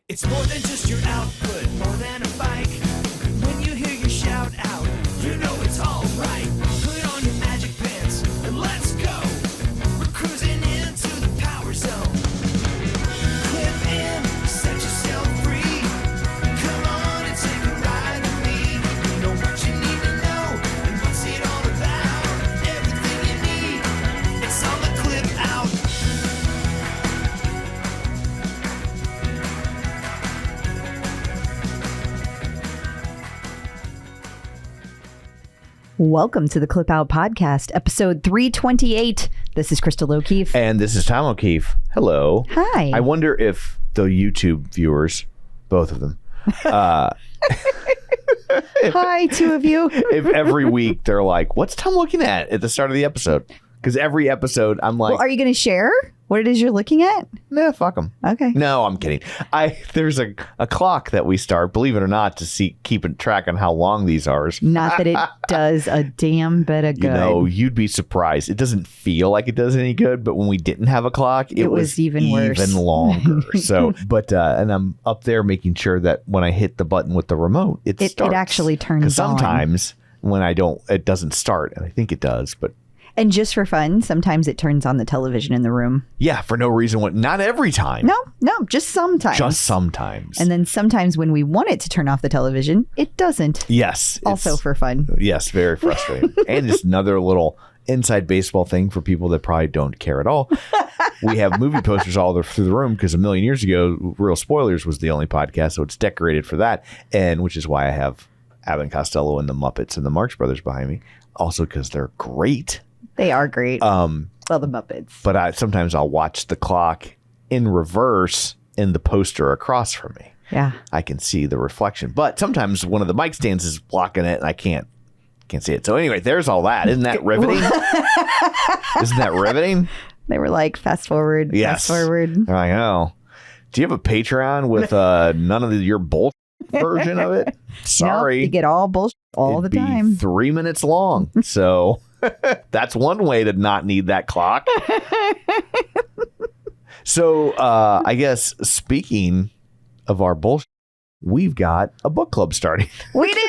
It's more than just your output, more than a bike. When you hear your shout out, you know it's all right. Put on your magic pants and let's go. We're cruising into the power zone. Clip in, set yourself free. Come on and take a ride with me. Know what you need to know and what's it all about. Everything you need, it's on the Clip Out. Welcome to the Clip Out Podcast, episode 328. This is Crystal O'Keefe. And this is Tom O'Keefe. Hello. Hi. I wonder if the YouTube viewers, both of them, Hi, two of you. if every week they're like, what's Tom looking at the start of the episode? Because every episode I'm like, Well, are you going to share what it is you're looking at? nah, fuck them. Okay. No, I'm kidding. There's a clock that we start, believe it or not, to keep track on how long these are. Not that it does a damn bit of good. You know, you'd be surprised. It doesn't feel like it does any good, but when we didn't have a clock, it was even worse. Even longer. So, and I'm up there making sure that when I hit the button with the remote, it starts. It actually turns on. Because sometimes when I don't, it doesn't start. And I think it does, but. And just for fun, sometimes it turns on the television in the room. Yeah, for no reason. Not every time. No, just sometimes. Just sometimes. And then sometimes when we want it to turn off the television, it doesn't. Yes. Also for fun. Yes, very frustrating. And just another little inside baseball thing for people that probably don't care at all. We have movie posters all through the room because a million years ago, Real Spoilers was the only podcast, so it's decorated for that. And which is why I have Abbott and Costello and the Muppets and the Marx Brothers behind me. Also because they're great. They are great. Well, the Muppets. But sometimes I'll watch the clock in reverse in the poster across from me. Yeah. I can see the reflection. But sometimes one of the mic stands is blocking it and I can't see it. So anyway, there's all that. Isn't that riveting? Isn't that riveting? They were like, fast forward, yes. fast forward. They're like, oh, do you have a Patreon with none of your bullshit version of it? Sorry. Nope, you get all bullshit all It'd the time. Be 3 minutes long. So that's one way to not need that clock. So I guess speaking of our bullshit, we've got a book club starting. We do.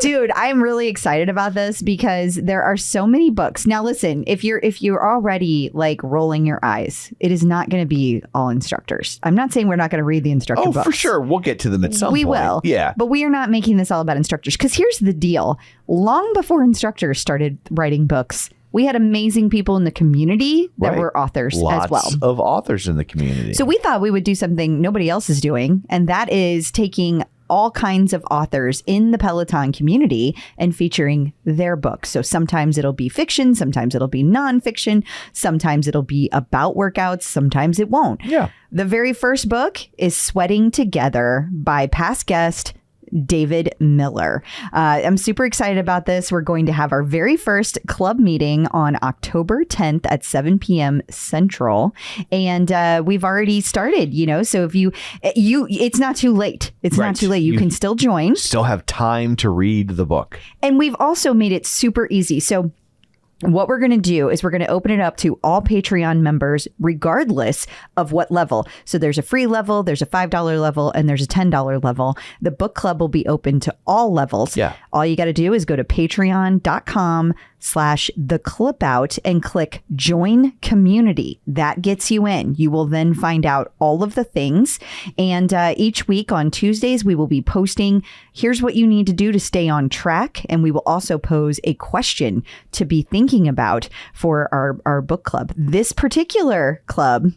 Dude, I'm really excited about this because there are so many books. Now, listen, if you're already like rolling your eyes, it is not going to be all instructors. I'm not saying we're not going to read the instructor books. Oh, for sure. We'll get to them at some point. We will. Yeah. But we are not making this all about instructors because here's the deal. Long before instructors started writing books, we had amazing people in the community that were authors as well. Lots of authors in the community. So we thought we would do something nobody else is doing, and that is taking all kinds of authors in the Peloton community and featuring their books. So sometimes it'll be fiction, sometimes it'll be nonfiction, sometimes it'll be about workouts, sometimes it won't. Yeah. The very first book is Sweating Together by past guest David Miller. I'm super excited about this. We're going to have our very first club meeting on October 10th at 7 p.m. Central. And we've already started, so if you it's not too late. It's not too late. You can still join. Still have time to read the book. And we've also made it super easy. So what we're going to do is we're going to open it up to all Patreon members, regardless of what level. So there's a free level, there's a $5 level, and there's a $10 level. The book club will be open to all levels. Yeah. All you got to do is go to patreon.com/theclipout and click join community. That gets you in. You will then find out all of the things. And each week on Tuesdays, we will be posting, here's what you need to do to stay on track. And we will also pose a question to be thinking about for our book club. This particular club,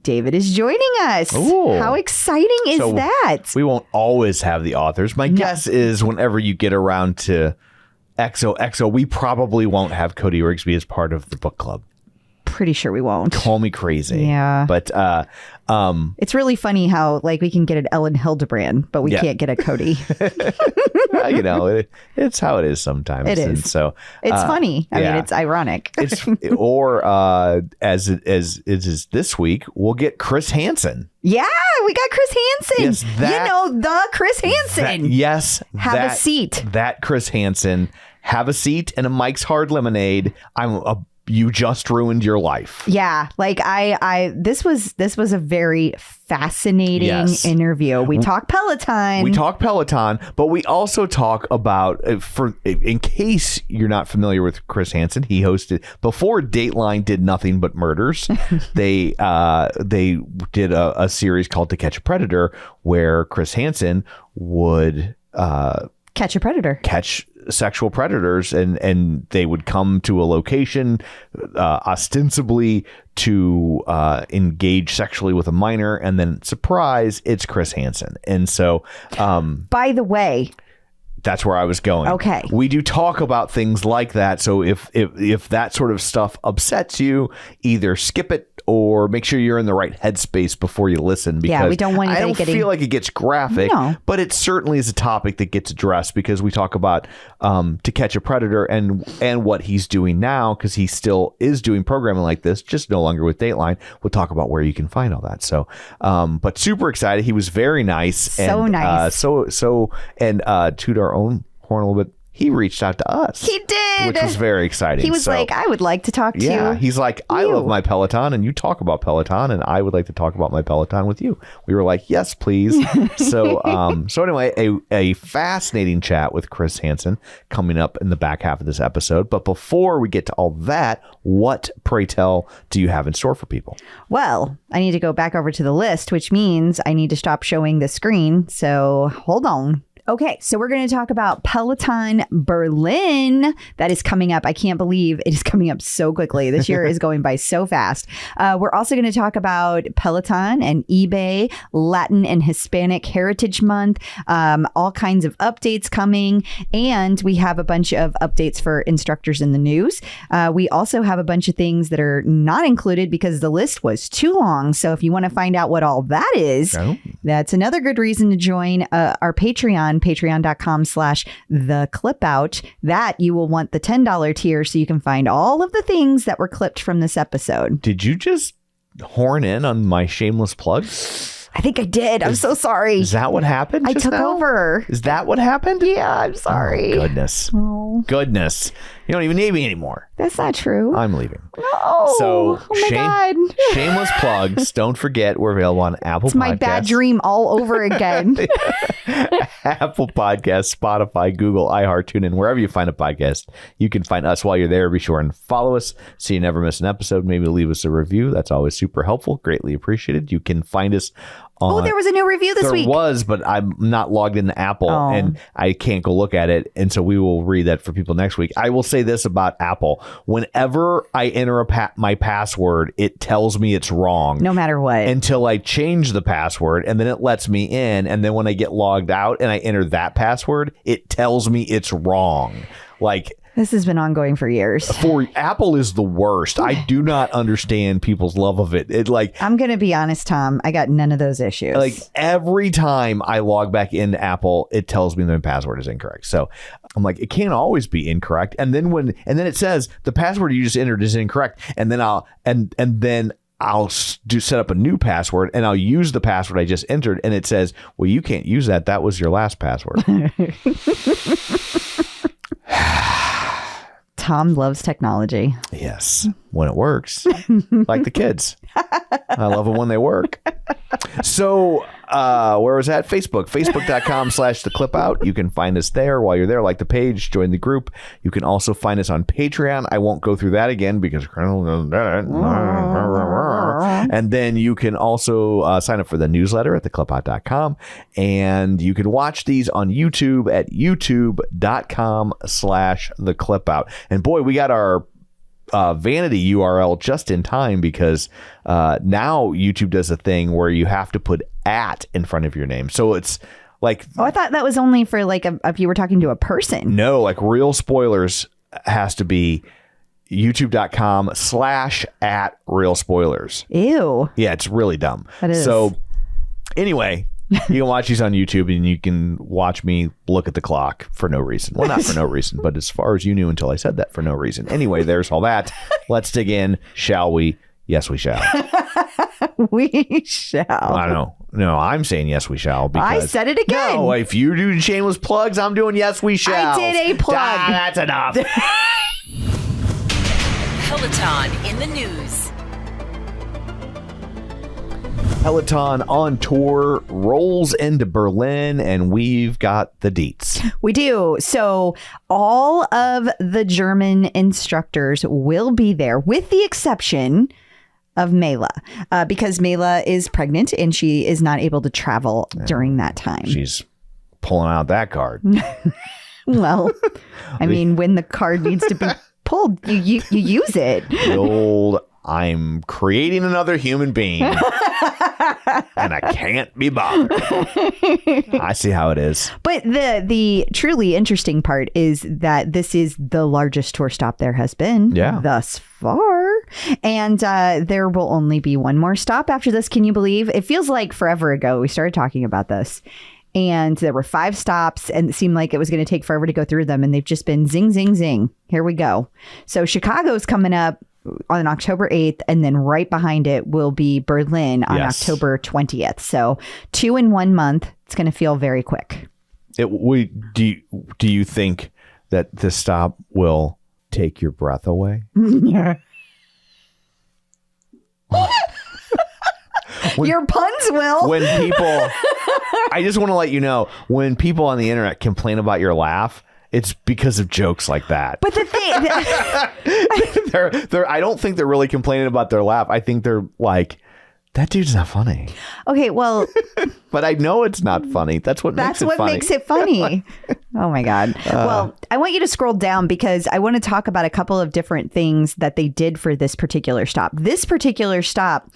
David is joining us. Ooh. How exciting is that? We won't always have the authors. My guess is whenever you get around to XOXO, we probably won't have Cody Rigsby as part of the book club. Pretty sure we won't. Call me crazy. Yeah. But it's really funny how we can get an Ellen Hildebrand, but we can't get a Cody. It's how it is sometimes. It is. And so it's funny. I mean, it's ironic. As it is this week, we'll get Chris Hansen. Yeah, we got Chris Hansen. Yes, the Chris Hansen. Have a seat. That Chris Hansen. Have a seat and a Mike's Hard Lemonade. I'm you just ruined your life. Yeah, like this was a very fascinating interview. We talk Peloton, but we also talk about in case you're not familiar with Chris Hansen, he hosted before Dateline did nothing but murders. They did a series called To Catch a Predator, where Chris Hansen would catch a predator, catch sexual predators, and they would come to a location ostensibly to engage sexually with a minor, and then surprise, it's Chris Hansen. And so by the way, that's where I was going. Okay. We do talk about things like that. So if that sort of stuff upsets you, either skip it or make sure you're in the right headspace before you listen. Because we don't want I don't feel like it gets graphic, but it certainly is a topic that gets addressed because we talk about To Catch a Predator and what he's doing now, because he still is doing programming like this, just no longer with Dateline. We'll talk about where you can find all that. So, but super excited. He was very nice. So nice. And toot our own horn a little bit. He reached out to us. He did. Which was very exciting. He was like, I would like to talk to you. Yeah, he's like, I love my Peloton, and you talk about Peloton, and I would like to talk about my Peloton with you. We were like, yes, please. So anyway, a fascinating chat with Chris Hansen coming up in the back half of this episode. But before we get to all that, what, pray tell, do you have in store for people? Well, I need to go back over to the list, which means I need to stop showing the screen. So hold on. Okay, so we're going to talk about Peloton Berlin. That is coming up. I can't believe it is coming up so quickly. This year is going by so fast. We're also going to talk about Peloton and eBay, Latin and Hispanic Heritage Month, all kinds of updates coming. And we have a bunch of updates for instructors in the news. We also have a bunch of things that are not included because the list was too long. So if you want to find out what all that is, that's another good reason to join our Patreon. Patreon.com/theclipout. That you will want the $10 tier so you can find all of the things that were clipped from this episode. Did you just horn in on my shameless plugs? I think I did. I'm so sorry. Is that what happened? I took over. Is that what happened? Yeah, I'm sorry. Oh, goodness. Oh. Goodness. You don't even need me anymore. That's not true. I'm leaving. No. So, oh my God. Shameless plugs. Don't forget, we're available on Apple Podcasts. It's my bad dream all over again. Apple Podcasts, Spotify, Google, iHeart, TuneIn, wherever you find a podcast. You can find us while you're there. Be sure and follow us so you never miss an episode. Maybe leave us a review. That's always super helpful. Greatly appreciated. You can find us on... there was a new review this week. There was, but I'm not logged into Apple and I can't go look at it. And so we will read that for people next week. I will say this about Apple. Whenever I enter my password, it tells me it's wrong. No matter what. Until I change the password, and then it lets me in. And then when I get logged out and I enter that password, it tells me it's wrong. Like... This has been ongoing for years. For Apple is the worst. I do not understand people's love of it. I'm going to be honest, Tom. I got none of those issues. Like every time I log back into Apple, it tells me my password is incorrect. So I'm like, it can't always be incorrect. And then it says the password you just entered is incorrect. And then I'll set up a new password and I'll use the password I just entered. And it says, well, you can't use that. That was your last password. Tom loves technology. Yes, when it works, like the kids. I love it when they work. So where was that? Facebook.com/theclipout. You can find us there. While you're there, like the page, join the group. You can also find us on Patreon. I won't go through that again because Colonel does that. And then you can also sign up for the newsletter at theclipout.com. And you can watch these on YouTube at youtube.com/theclipout. And boy, we got our vanity URL just in time because now YouTube does a thing where you have to put @ in front of your name. So it's like... Oh, I thought that was only for like if you were talking to a person. No, like Real Spoilers has to be youtube.com/@Real Spoilers. Ew. Yeah, it's really dumb. That is. So anyway... You can watch these on YouTube and you can watch me look at the clock for no reason. Well, not for no reason, but as far as you knew until I said that, for no reason. Anyway, there's all that. Let's dig in. Shall we? Yes, we shall. We shall. I don't know. No, I'm saying yes, we shall. Because I said it again. No, if you do shameless plugs, I'm doing yes, we shall. I did a plug. That's enough. Peloton in the news. Peloton On Tour rolls into Berlin, and we've got the deets. We do. So all of the German instructors will be there, with the exception of Mela, because Mela is pregnant and she is not able to travel during that time. She's pulling out that card. Well, I mean, when the card needs to be pulled, you use it. The old, I'm creating another human being. And I can't be bothered. I see how it is. But the truly interesting part is that this is the largest tour stop there has been thus far. And there will only be one more stop after this. Can you believe? It feels like forever ago we started talking about this. And there were 5 stops, and it seemed like it was going to take forever to go through them. And they've just been zing, zing, zing. Here we go. So Chicago's coming up on October 8th, and then right behind it will be Berlin on October 20th. So 2 in 1 month. It's going to feel very quick. Do you think that this stop will take your breath away? Your puns will. When people, I just want to let you know, when people on the internet complain about your laugh, it's because of jokes like that. But the thing, I don't think they're really complaining about their laugh. I think they're like, that dude's not funny. Okay, well, but I know it's not funny. That's what makes it funny. Oh my God. Well, I want you to scroll down because I want to talk about a couple of different things that they did for this particular stop. This particular stop,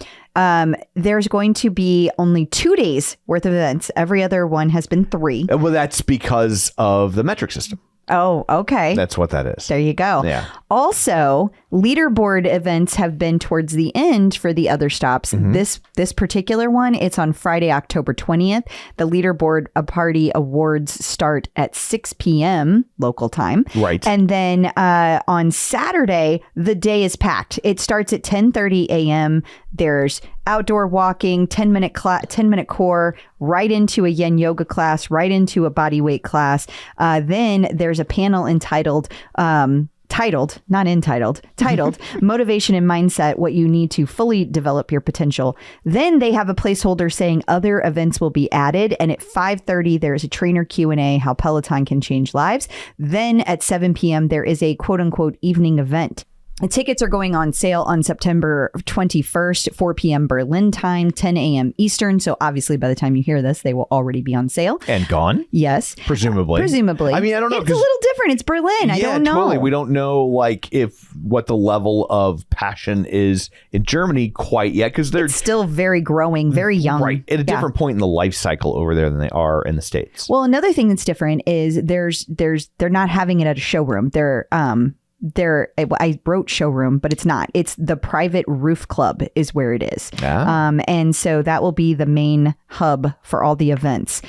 there's going to be only 2 days worth of events. Every other one has been 3. Well, that's because of the metric system. Oh, okay. That's what that is. There you go. Yeah. Also, leaderboard events have been towards the end for the other stops. Mm-hmm. This particular one, it's on Friday, October 20th. The leaderboard party awards start at 6 p.m. local time. Right. And then on Saturday, the day is packed. It starts at 10:30 a.m. There's outdoor walking, 10-minute core, right into a yin yoga class, right into a body weight class. Then there's a panel titled Motivation and Mindset, What You Need to Fully Develop Your Potential. Then they have a placeholder saying other events will be added. And at 5:30, there's a trainer Q&A, how Peloton can change lives. Then at 7 p.m., there is a quote unquote evening event. The tickets are going on sale on September 21st, 4 p.m. Berlin time, 10 a.m. Eastern. So obviously by the time you hear this, they will already be on sale. And gone? Yes. Presumably. I mean, I don't know. It's a little different. It's Berlin. I don't know. Totally. We don't know what the level of passion is in Germany quite yet, because they're still very growing, very young. Right. At a different point in the life cycle over there than they are in the States. Well, another thing that's different is they're not having it at a showroom. I wrote showroom, but it's not. It's the private roof club is where it is. And so that will be the main hub for all the events.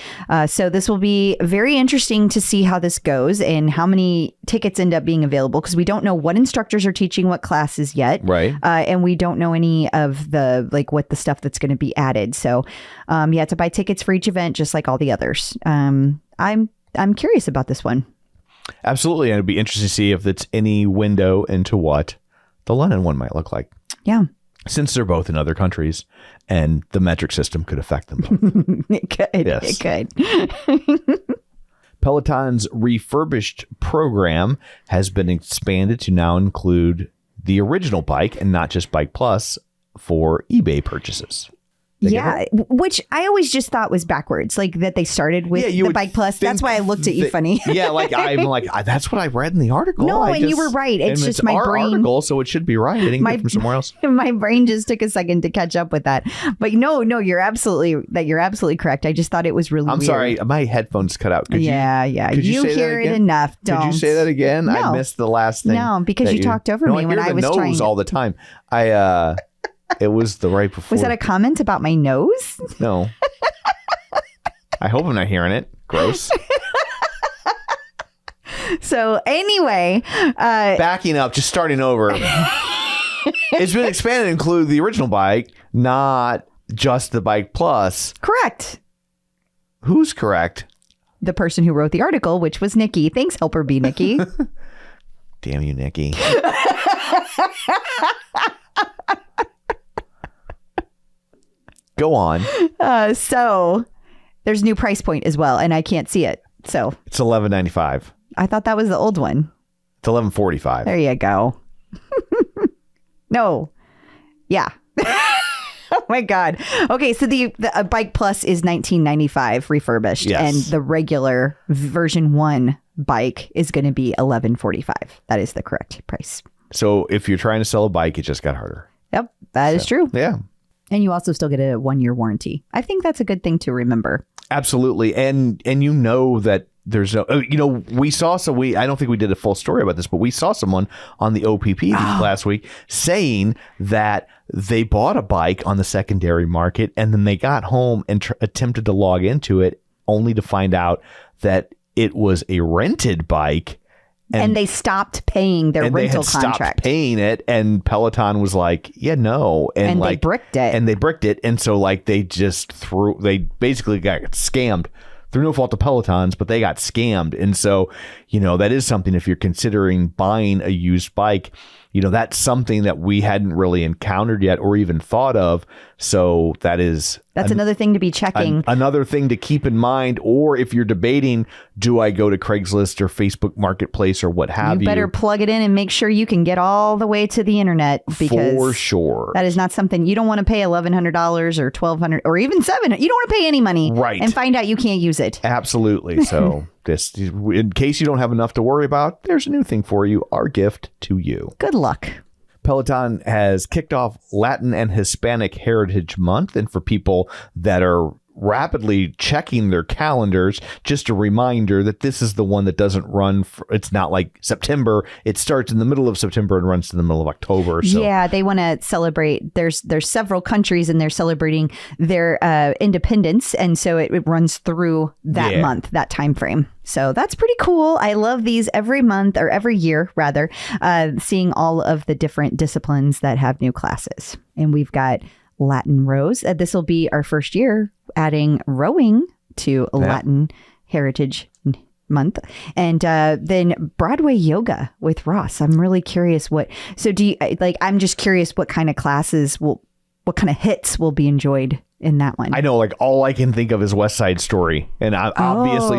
So this will be very interesting to see how this goes and how many tickets end up being available, because we don't know what instructors are teaching what classes yet. Right. And we don't know any of what the stuff that's going to be added. So you have to buy tickets for each event, just like all the others. I'm curious about this one. Absolutely. And it'd be interesting to see if it's any window into what the London one might look like. Yeah. Since they're both in other countries and the metric system could affect them both. It could. Yes. It could. Peloton's refurbished program has been expanded to now include the original bike and not just Bike Plus for eBay purchases. Yeah, which I always just thought was backwards, like that they started with the Bike Plus. That's why I looked at you funny. Yeah, like I'm like, that's what I read in the article. No, and you were right. It's just my brain. Article, so it should be right. I didn't get it from somewhere else. My brain just took a second to catch up with that. But no, you're absolutely correct. I just thought it was really I'm weird. Sorry, my headphones cut out. Could you hear it enough. Don't. Could you say that again? No. I missed the last thing. No, because you talked over me when I was trying. All the time. It was the right before. Was that a comment about my nose? No. I hope I'm not hearing it. Gross. So anyway. Backing up, just starting over. It's been expanded to include the original bike, not just the Bike Plus. Correct. Who's correct? The person who wrote the article, which was Nikki. Thanks, Helper B, Nikki. Damn you, Nikki. Go on. So there's a new price point as well, and I can't see it. So It's $11.95. I thought that was the old one. It's $11.45. There you go. No. Yeah. Oh my God. Okay, so the Bike Plus is $19.95 refurbished, Yes. and the regular version 1 bike is going to be $11.45. That is the correct price. So if you're trying to sell a bike, it just got harder. Yep, that is true. Yeah. And you also still get a 1-year warranty. I think that's a good thing to remember. Absolutely. And you know that there's no, we saw I don't think we did a full story about this, but we saw someone on the OPP last week saying that they bought a bike on the secondary market and then they got home and attempted to log into it only to find out that it was a rented bike. And they stopped paying their rental stopped contract. Paying it, and Peloton was like, "Yeah, no," And they bricked it. And so like they basically got scammed through no fault of Peloton's, but they got scammed. And so, that is something, if you're considering buying a used bike, that's something that we hadn't really encountered yet or even thought of. So that's another thing to be checking. Another thing to keep in mind. Or if you're debating, do I go to Craigslist or Facebook Marketplace or what have you? You better plug it in and make sure you can get all the way to the internet, because for sure that is not something you don't want to pay $1,100 or $1,200 or even $700. You don't want to pay any money, right, and find out you can't use it. Absolutely. So in case you don't have enough to worry about, there's a new thing for you. Our gift to you. Good luck. Peloton has kicked off Latin and Hispanic Heritage Month. And for people that are rapidly checking their calendars, just a reminder that this is the one that doesn't run it's not like September. It starts in the middle of September and runs to the middle of October. So. Yeah, they want to celebrate. There's several countries and they're celebrating their independence, and so it runs through that month, that time frame. So that's pretty cool. I love these every month, or every year rather, seeing all of the different disciplines that have new classes. And we've got Latin rows. This will be our first year adding rowing to Latin Heritage Month. And then Broadway yoga with Ross. I'm really curious I'm just curious what kind of classes what kind of hits will be enjoyed in that one. I know, like, all I can think of is West Side Story. And obviously,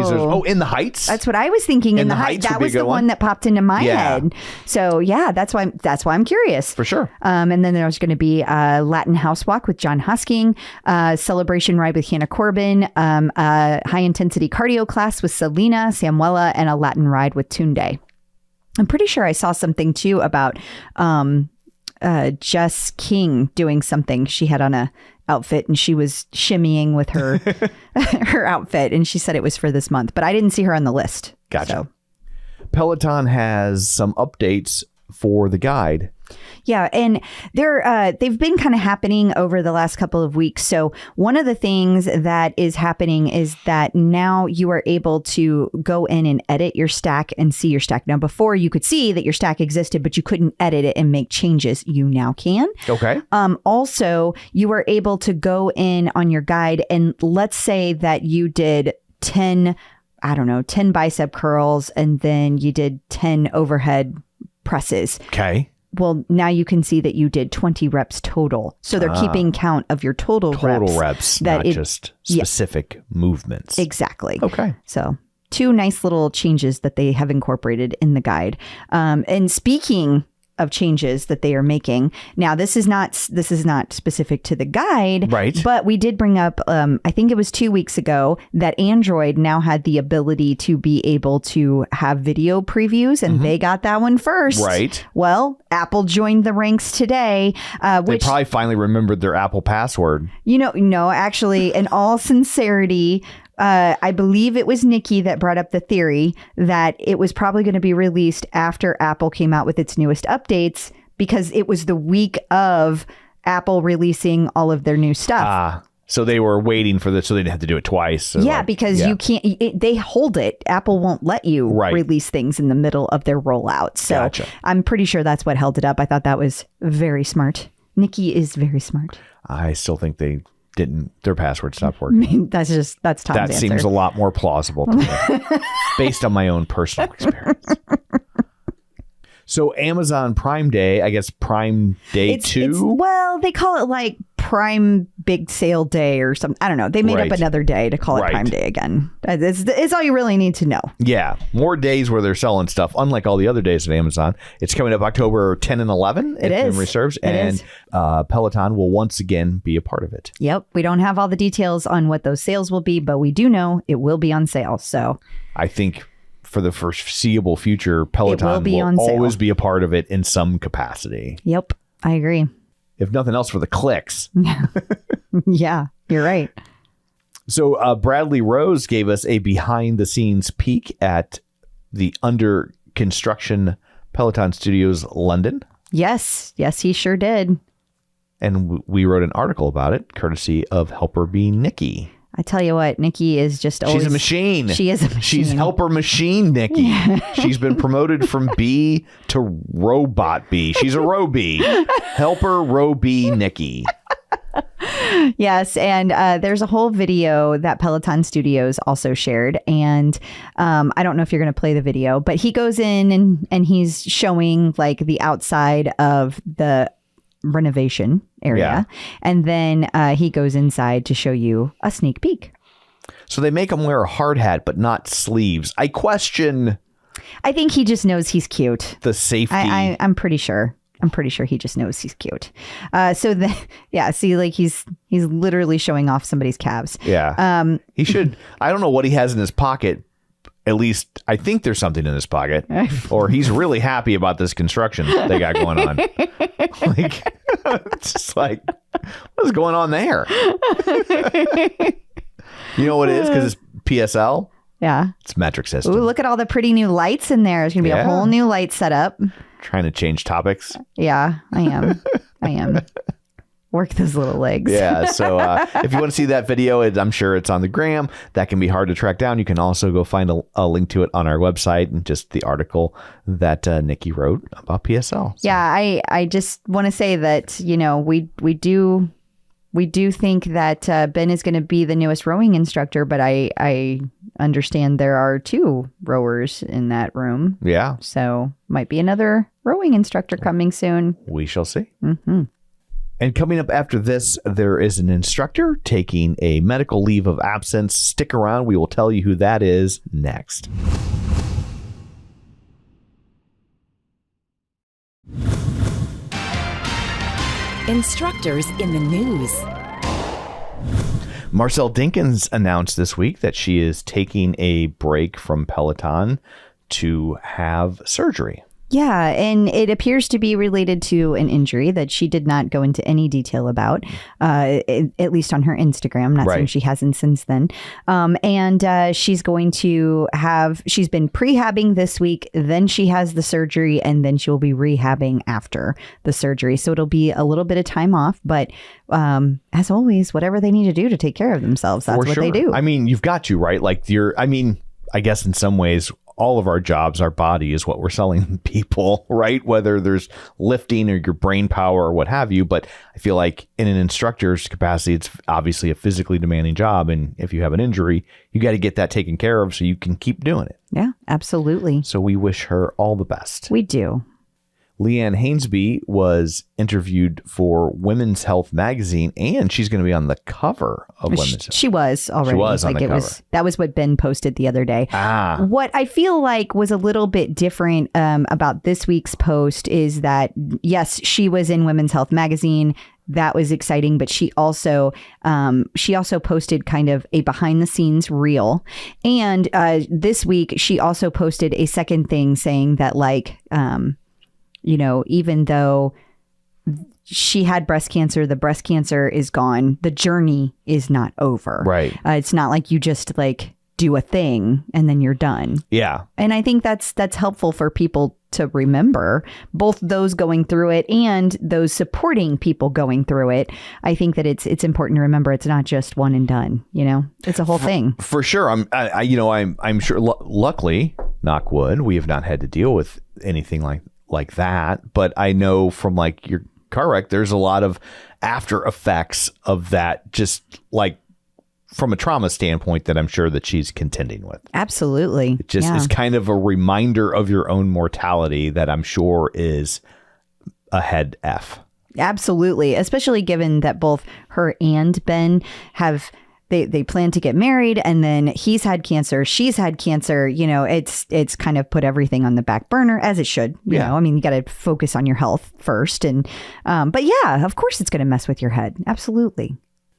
In the Heights. That's what I was thinking. In the Heights. That was the one that popped into my head. So yeah, that's why I'm curious. For sure. And then there's going to be a Latin House Walk with John Husking, Celebration Ride with Hannah Corbin, high intensity cardio class with Selena Samuela, and a Latin ride with Tunde. I'm pretty sure I saw something too about Jess King doing something. She had on a outfit and she was shimmying with her her outfit, and she said it was for this month, but I didn't see her on the list. Gotcha. So. Peloton has some updates for the guide. Yeah, and they've been kind of happening over the last couple of weeks. So one of the things that is happening is that now you are able to go in and edit your stack and see your stack. Now, before you could see that your stack existed, but you couldn't edit it and make changes. You now can. Okay. Also, you are able to go in on your guide, and let's say that you did 10 bicep curls, and then you did 10 overhead presses. Okay. Well, now you can see that you did 20 reps total. So they're keeping count of your total reps. Not just specific movements. Exactly. Okay. So 2 nice little changes that they have incorporated in the guide. And speaking of changes that they are making. Now, this is not specific to the guide, right? But we did bring up, I think it was 2 weeks ago, that Android now had the ability to be able to have video previews, and they got that one first. Right. Well, Apple joined the ranks today. They probably finally remembered their Apple password. No, actually, in all sincerity, I believe it was Nikki that brought up the theory that it was probably going to be released after Apple came out with its newest updates, because it was the week of Apple releasing all of their new stuff. So they were waiting for this, so they didn't have to do it twice. So because you can't, they hold it. Apple won't let you release things in the middle of their rollout. So Gotcha. I'm pretty sure that's what held it up. I thought that was very smart. Nikki is very smart. I still think their password stopped working. That's Tom's That answer. seems a lot more plausible to me, based on my own personal experience. So Amazon Prime Day, I guess Prime Day 2? Well, they call it like Prime Big Sale Day or something. I don't know. They made up another day to call it Prime Day again. It's all you really need to know. Yeah. More days where they're selling stuff, unlike all the other days at Amazon. It's coming up October 10 and 11, if memory serves. And Peloton will once again be a part of it. Yep. We don't have all the details on what those sales will be, but we do know it will be on sale. So I think for the foreseeable future, Peloton will always be a part of it in some capacity. Yep, I agree. If nothing else, for the clicks. Yeah, you're right. So Bradley Rose gave us a behind-the-scenes peek at the under construction Peloton Studios London. Yes, he sure did. And we wrote an article about it, courtesy of Helper Bee Nikki. I tell you what, Nikki is just always... She's a machine. She is a machine. She's Helper Machine Nikki. She's been promoted from bee to robot bee. She's a row bee. Helper row bee Nikki. Yes, and there's a whole video that Peloton Studios also shared, and I don't know if you're going to play the video, but he goes in and he's showing like the outside of the renovation area, and then he goes inside to show you a sneak peek. So they make him wear a hard hat but not sleeves. I think he just knows he's cute. The safety. I'm pretty sure he just knows he's cute. See, like he's literally showing off somebody's calves. Yeah. He should. I don't know what he has in his pocket. At least I think there's something in his pocket, or he's really happy about this construction they got going on. Like, it's just like, what's going on there? You know what it is? Because it's PSL. Yeah. It's metric system. Ooh, look at all the pretty new lights in there. There's going to be a whole new light setup. Trying to change topics. Yeah, I am. Work those little legs. Yeah. So if you want to see that video, I'm sure it's on the gram. That can be hard to track down. You can also go find a link to it on our website and just the article that Nikki wrote about PSL. So. Yeah. I just want to say that, we do think that Ben is going to be the newest rowing instructor, but I understand there are 2 rowers in that room. Yeah. So might be another rowing instructor coming soon. We shall see. Mm-hmm. And coming up after this, there is an instructor taking a medical leave of absence. Stick around. We will tell you who that is next. Instructors in the news. Marcel Dinkins announced this week that she is taking a break from Peloton to have surgery. Yeah, and it appears to be related to an injury that she did not go into any detail about, at least on her Instagram. Not saying she hasn't since then. And she's going to she's been prehabbing this week, then she has the surgery, and then she'll be rehabbing after the surgery. So it'll be a little bit of time off, but as always, whatever they need to do to take care of themselves, that's what they do. I mean, you've got to, right? Like I guess in some ways, all of our jobs, our body is what we're selling people, right? Whether there's lifting or your brain power or what have you. But I feel like in an instructor's capacity, it's obviously a physically demanding job. And if you have an injury, you got to get that taken care of so you can keep doing it. Yeah, absolutely. So we wish her all the best. We do. Leanne Hainsby was interviewed for Women's Health magazine, and she's going to be on the cover of Women's Health. She was already. She was on the cover. That was what Ben posted the other day. What I feel like was a little bit different about this week's post is that, yes, she was in Women's Health magazine. That was exciting, but she also posted kind of a behind the scenes reel. And this week, she also posted a second thing saying that even though she had breast cancer, the breast cancer is gone. The journey is not over. Right. It's not like you just do a thing and then you're done. Yeah. And I think that's helpful for people to remember, both those going through it and those supporting people going through it. I think that it's important to remember it's not just one and done. It's a whole thing. For sure. I'm sure. Luckily, knock wood, we have not had to deal with anything like that. But I know from your car wreck, there's a lot of after effects of that, just from a trauma standpoint that I'm sure that she's contending with. Absolutely. It just is kind of a reminder of your own mortality that I'm sure is a head F. Absolutely. Especially given that both her and Ben have, they plan to get married, and then he's had cancer, she's had cancer. You know, it's kind of put everything on the back burner, as it should. You know, I mean, you got to focus on your health first. And, but yeah, of course it's going to mess with your head. Absolutely.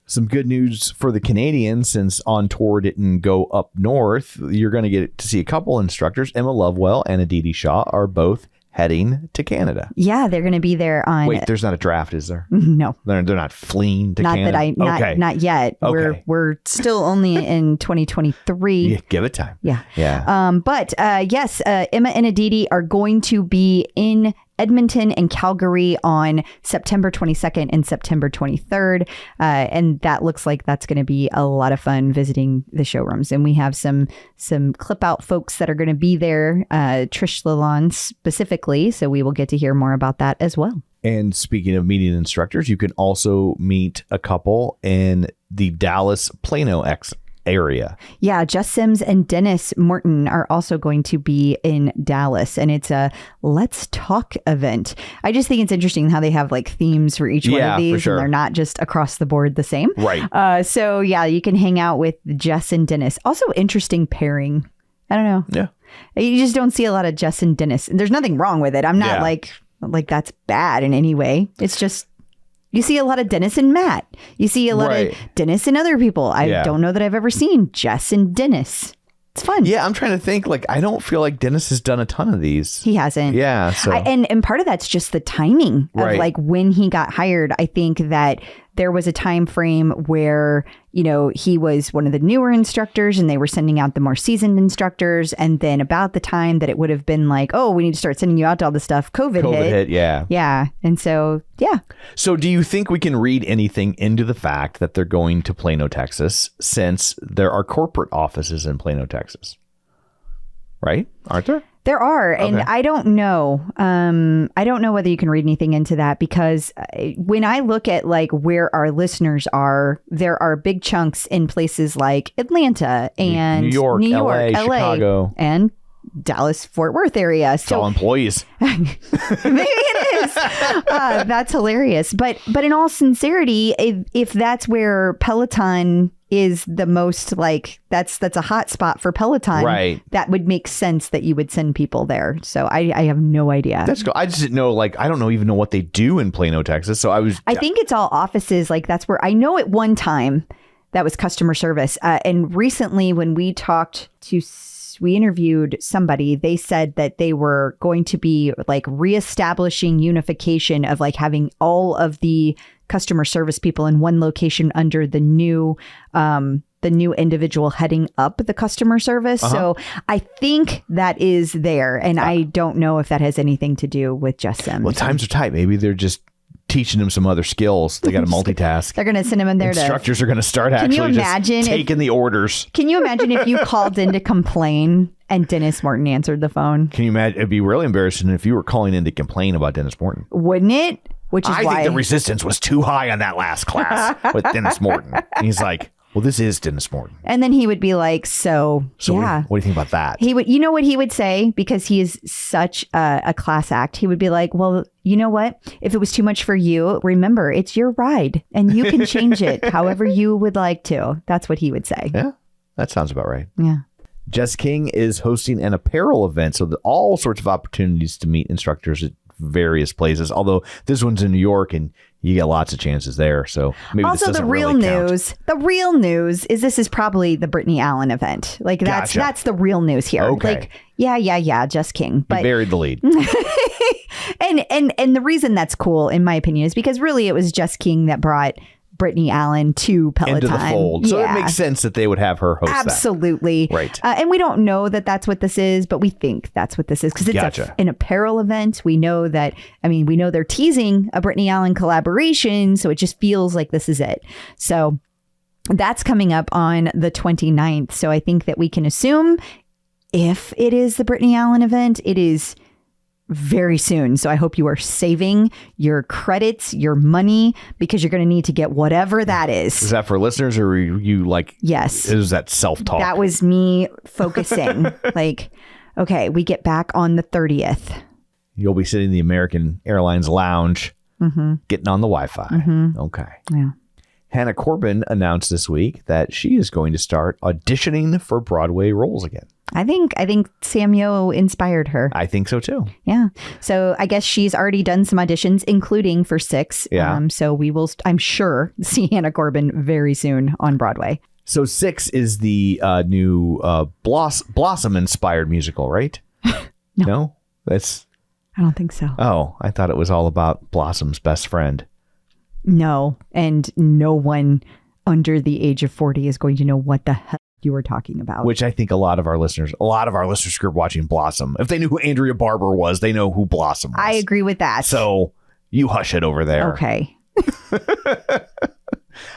Some good news for the Canadians, since On Tour didn't go up north. You're going to get to see a couple instructors. Emma Lovewell and Aditi Shah are both heading to Canada. Yeah, they're going to be there on... Wait, there's not a draft, is there? No. They're not fleeing to Canada? Not yet. Okay. We're still only in 2023. Yeah, give it time. Yeah. Yeah. But yes, Emma and Aditi are going to be in Edmonton and Calgary on September 22nd and September 23rd. And that looks like that's going to be a lot of fun visiting the showrooms. And we have some clip out folks that are going to be there, Trish Lalonde specifically. So we will get to hear more about that as well. And speaking of meeting instructors, you can also meet a couple in the Dallas Plano area. Yeah, Jess Sims and Denis Morton are also going to be in Dallas, and it's a Let's Talk event. I just think it's interesting how they have like themes for each one of these, for sure. and they're not just across the board the same. Right. So yeah, you can hang out with Jess and Denis. Also interesting pairing. I don't know. Yeah. You just don't see a lot of Jess and Denis. And there's nothing wrong with it. I'm not like that's bad in any way. It's just you see a lot of Denis and Matt. You see a lot of Denis and other people. I don't know that I've ever seen Jess and Denis. It's fun. Yeah, I'm trying to think. Like, I don't feel like Denis has done a ton of these. He hasn't. Yeah. So and part of that's just the timing of like when he got hired. I think that there was a time frame where, you know, he was one of the newer instructors and they were sending out the more seasoned instructors. And then about the time that it would have been like, oh, we need to start sending you out to all this stuff, COVID hit. Yeah. Yeah. And so, yeah. So do you think we can read anything into the fact that they're going to Plano, Texas, since there are corporate offices in Plano, Texas? Right? Aren't there? There are. And I don't know. I don't know whether you can read anything into that, because when I look at like where our listeners are, there are big chunks in places like Atlanta and New York, LA, Chicago, and Dallas, Fort Worth area. It's all employees. Maybe it is. That's hilarious. But in all sincerity, if that's where Peloton is the most, like that's a hot spot for Peloton, right? That would make sense that you would send people there. So I have no idea. That's cool. I just didn't know, like, I don't even know what they do in Plano, Texas. So I think it's all offices. Like that's where I know at one time that was customer service. And recently when we interviewed somebody, they said that they were going to be like reestablishing unification of like having all of the customer service people in one location under the new individual heading up the customer service. So I think that is there. And I don't know if that has anything to do with Jess Sims. Well, times are tight. Maybe they're just teaching them some other skills. They got to multitask. They're going to send them in there. Instructors are going to start actually just taking the orders. Can you imagine if you called in to complain and Denis Morton answered the phone? Can you imagine? It'd be really embarrassing if you were calling in to complain about Denis Morton. Wouldn't it? Which is I think the resistance was too high on that last class with Denis Morton. And he's like, well, this is Denis Morton. And then he would be like, so yeah. What do you think about that? He would, you know what he would say? Because he is such a class act. He would be like, well, you know what? If it was too much for you, remember, it's your ride and you can change it however you would like to. That's what he would say. Yeah, that sounds about right. Yeah. Jess King is hosting an apparel event. So all sorts of opportunities to meet instructors at various places. Although this one's in New York and you get lots of chances there. So maybe also this the real really news. The real news is this is probably the Brittany Allen event. Like that's the real news here. Okay. Like yeah, Jess King. But you buried the lead. and the reason that's cool, in my opinion, is because really it was Jess King that brought Brittany Allen to Peloton. Into the fold. So it makes sense that they would have her host Absolutely. that. Right. And we don't know that that's what this is, but we think that's what this is because it's an apparel event. We know that, we know they're teasing a Brittany Allen collaboration, so it just feels like this is it. So that's coming up on the 29th. So I think that we can assume if it is the Brittany Allen event, it is very soon. So I hope you are saving your credits, your money, because you're going to need to get whatever that is. Is that for listeners or are you like, Yes. is that self-talk? That was me focusing. Like, okay, we get back on the 30th. You'll be sitting in the American Airlines lounge, getting on the Wi-Fi. Okay. Yeah. Hannah Corbin announced this week that she is going to start auditioning for Broadway roles again. I think Samuel inspired her. I think so too. Yeah. So I guess she's already done some auditions, including for 6. Yeah. So we will, I'm sure, see Hannah Corbin very soon on Broadway. So 6 is the new Blossom-inspired musical, right? No? That's... I don't think so. Oh, I thought it was all about Blossom's best friend. No. And no one under the age of 40 is going to know what the hell you were talking about. Which I think a lot of our listeners grew up watching Blossom. If they knew who Andrea Barber was, they know who Blossom was. I agree with that. So you hush it over there. Okay.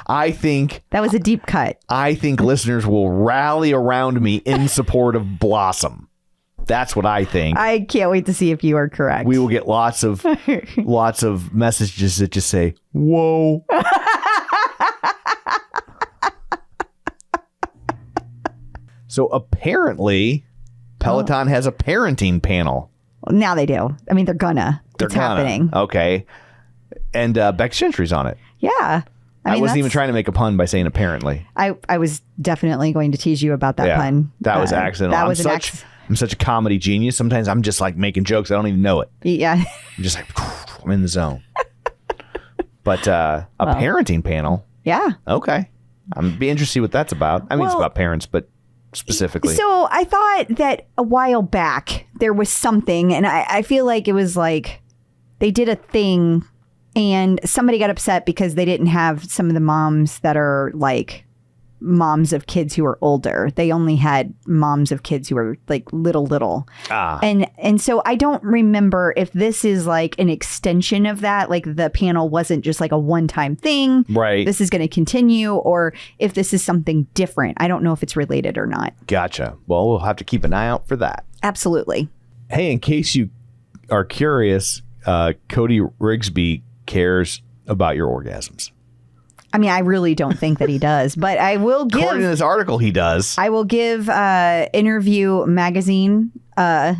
I think That was a deep cut. I think listeners will rally around me in support of Blossom. That's what I think. I can't wait to see if you are correct. We will get lots of messages that just say, "Whoa." So apparently, Peloton has a parenting panel. Now they do. I mean, they're gonna. It's happening. Okay. And Becs Gentry's on it. Yeah. I wasn't even trying to make a pun by saying apparently. I was definitely going to tease you about that pun. That was accidental. That was I'm such a comedy genius. Sometimes I'm just like making jokes. I don't even know it. Yeah. I'm just like, I'm in the zone. But a parenting panel. Yeah. Okay. I'm be interested to see what that's about. I mean, it's about parents, but specifically. So I thought that a while back there was something, and I feel like it was like they did a thing and somebody got upset because they didn't have some of the moms that are like moms of kids who are older. They only had moms of kids who were like little. And so I don't remember if this is like an extension of that, like the panel wasn't just like a one-time thing. Right. This is going to continue, or if this is something different. I don't know if it's related or not. Gotcha. Well, we'll have to keep an eye out for that. Absolutely. Hey, in case you are curious, Cody Rigsby cares about your orgasms. I mean, I really don't think that he does, but I will give. According to this article, he does. I will give Interview Magazine a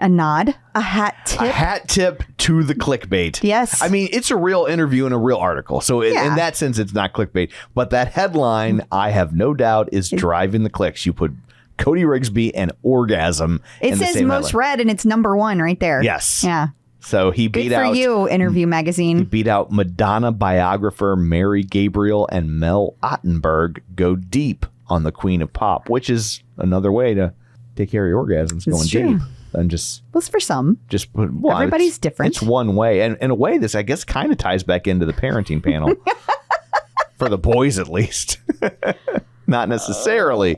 nod, a hat tip. A hat tip to the clickbait. Yes. I mean, it's a real interview and a real article. So in that sense, it's not clickbait. But that headline, I have no doubt, is driving the clicks. You put Cody Rigsby and orgasm It in the says same most headline. read, and it's #1 right there. Yes. Yeah. So he beat Good for out you, Interview Magazine. beat out Madonna biographer Mary Gabriel and Mel Ottenberg go deep on the Queen of Pop, which is another way to take care of your orgasms, going true. deep. And just Well, it's for some. Everybody's different. It's one way. And in a way, this, I guess, kind of ties back into the parenting panel. For the boys, at least. Not necessarily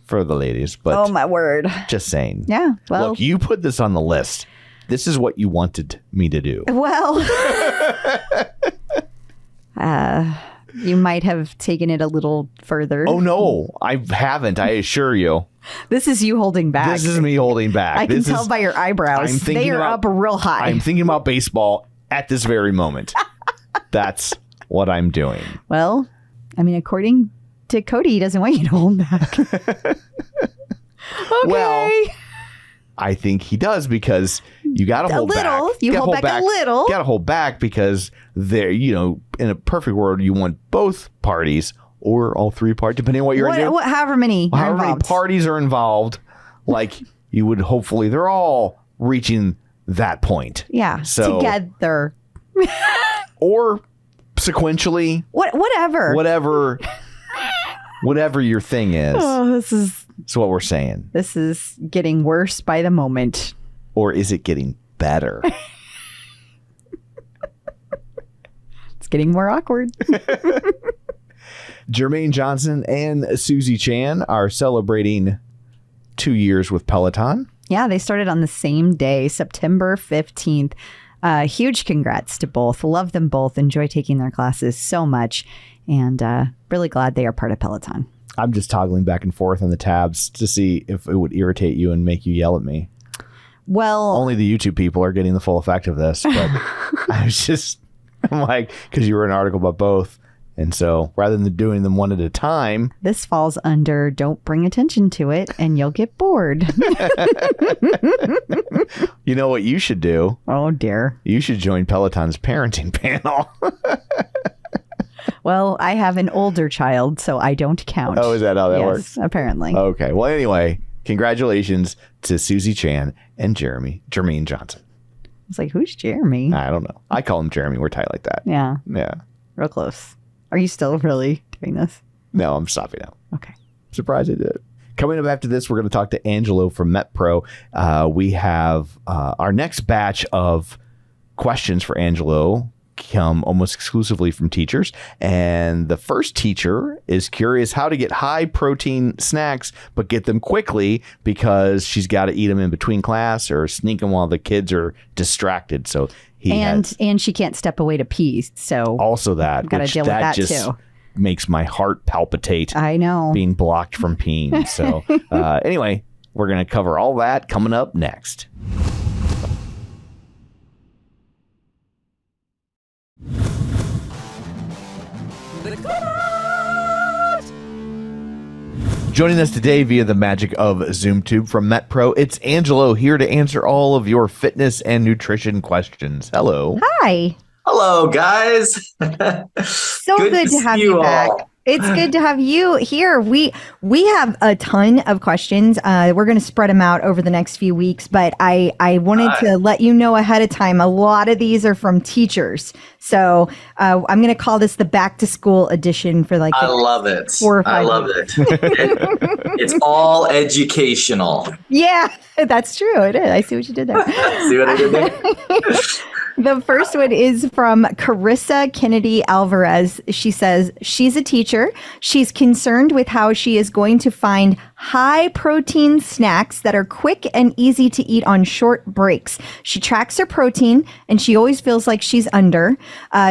for the ladies, but Oh, my word. just saying. Yeah. Well, Look, you put this on the list. This is what you wanted me to do. well. You might have taken it a little further. Oh, no, I haven't. I assure you. This is you holding back. This is me holding back. I can This tell is- by your eyebrows. I'm thinking They are about- up real high. I'm thinking about baseball at this very moment. That's what I'm doing. Well, I mean, according to Cody, he doesn't want you to hold back. Okay. Well, I think he does because you got to hold little. back. You gotta hold back a little. You got to hold back because there, in a perfect world, you want both parties or all three parties, depending on what you're into. However many are However many involved. parties are involved, like you would hopefully they're all reaching that point. Yeah, So together. or sequentially, Whatever. whatever your thing is. Oh, That's what we're saying. this is getting worse by the moment. Or is it getting better? It's getting more awkward. Jermaine Johnson and Susie Chan are celebrating 2 years with Peloton. Yeah, they started on the same day, September 15th. Huge congrats to both. Love them both. Enjoy taking their classes so much. And really glad they are part of Peloton. I'm just toggling back and forth on the tabs to see if it would irritate you and make you yell at me. Well, only the YouTube people are getting the full effect of this. But I'm like, because you wrote an article about both. And so rather than doing them one at a time. This falls under don't bring attention to it and you'll get bored. You know what you should do? Oh, dear. You should join Peloton's parenting panel. Well, I have an older child, so I don't count. Oh, is that how that works? Apparently. Okay. Well, anyway, congratulations to Susie Chan and Jermaine Johnson. It's like, who's Jeremy? I don't know. I call him Jeremy. We're tight like that. Yeah. Yeah. Real close. Are you still really doing this? No, I'm stopping now. Okay. Surprised I did. Coming up after this, we're going to talk to Angelo from MetPro. We have our next batch of questions for Angelo come almost exclusively from teachers. And the first teacher is curious how to get high protein snacks, but get them quickly because she's got to eat them in between class or sneak them while the kids are distracted. So and she can't step away to pee. So also that got to deal with that just too. Makes my heart palpitate. I know. Being blocked from peeing. So anyway, we're going to cover all that coming up next. Joining us today via the magic of ZoomTube from MetPro, it's Angelo here to answer all of your fitness and nutrition questions. Hello. Hi. Hello, guys. So good to have you back. It's good to have you here. We have a ton of questions. We're going to spread them out over the next few weeks, but I wanted to let you know ahead of time. A lot of these are from teachers. So I'm going to call this the back to school edition for like I love it. 4 or 5 I love it. It's all educational. Yeah, that's true. It is. I see what you did there. See what I did there? The first one is from Carissa Kennedy Alvarez. She says she's a teacher. She's concerned with how she is going to find high protein snacks that are quick and easy to eat on short breaks. She tracks her protein and she always feels like she's under.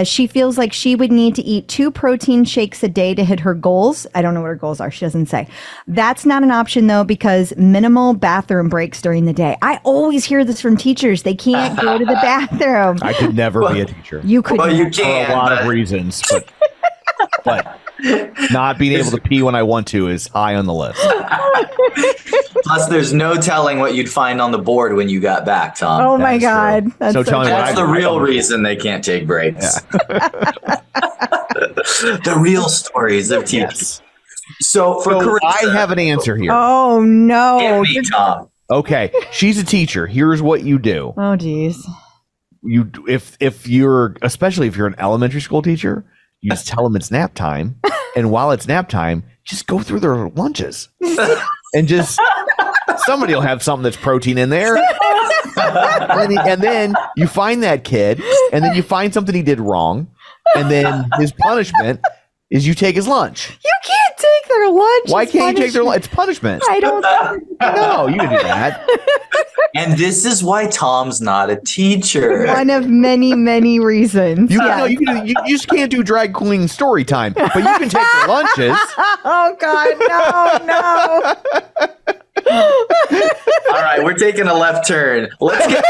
She feels like she would need to eat 2 protein shakes a day to hit her goals. I don't know what her goals are. She doesn't say. That's not an option though, because minimal bathroom breaks during the day. I always hear this from teachers. They can't go to the bathroom. I could never be a teacher. You could. Well, you for can. a lot of reasons, but not being able to pee when I want to is high on the list. Plus, there's no telling what you'd find on the board when you got back, Tom. Oh my God. True. That's So tell me That's what the I real don't do. reason they can't take breaks. The real stories of teachers. So for So Carissa, I have an answer here. Oh no. hit me, Tom. Okay, she's a teacher. Here's what you do. Oh geez. If you're, especially if you're an elementary school teacher, you just tell them it's nap time, and while it's nap time, just go through their lunches and just somebody will have something that's protein in there, and then you find that kid, and then you find something he did wrong, and then his punishment is you take his lunch. You can't take their lunch. Why It's can't you take their punishment. lunch? It's punishment. I don't. No, you can do that. And this is why Tom's not a teacher. One of many, many reasons. You, Yes. no, you just can't do drag queen story time, but you can take their lunches. Oh God, no. All right, we're taking a left turn. Let's get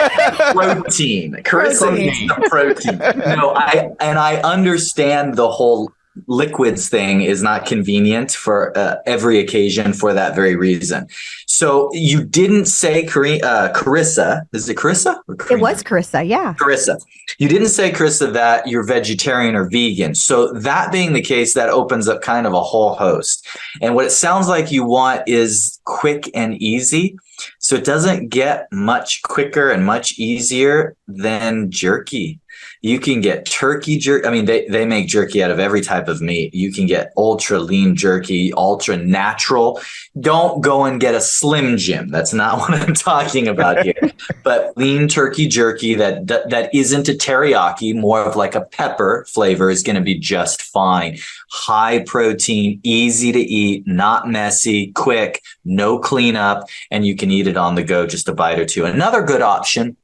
protein. Carissa needs the protein. No, I understand the whole liquids thing is not convenient for every occasion for that very reason. So you didn't say Carissa. Is it Carissa? Or It Karina? was Carissa, yeah. Carissa. You didn't say, Carissa, that you're vegetarian or vegan. So that being the case, that opens up kind of a whole host. And what it sounds like you want is quick and easy. So it doesn't get much quicker and much easier than jerky. You can get turkey jerky. I mean, they make jerky out of every type of meat. You can get ultra lean jerky, ultra natural. Don't go and get a Slim Jim. That's not what I'm talking about here. But lean turkey jerky that isn't a teriyaki, more of like a pepper flavor is going to be just fine. High protein, easy to eat, not messy, quick, no cleanup, and you can eat it on the go, just a bite or two. Another good option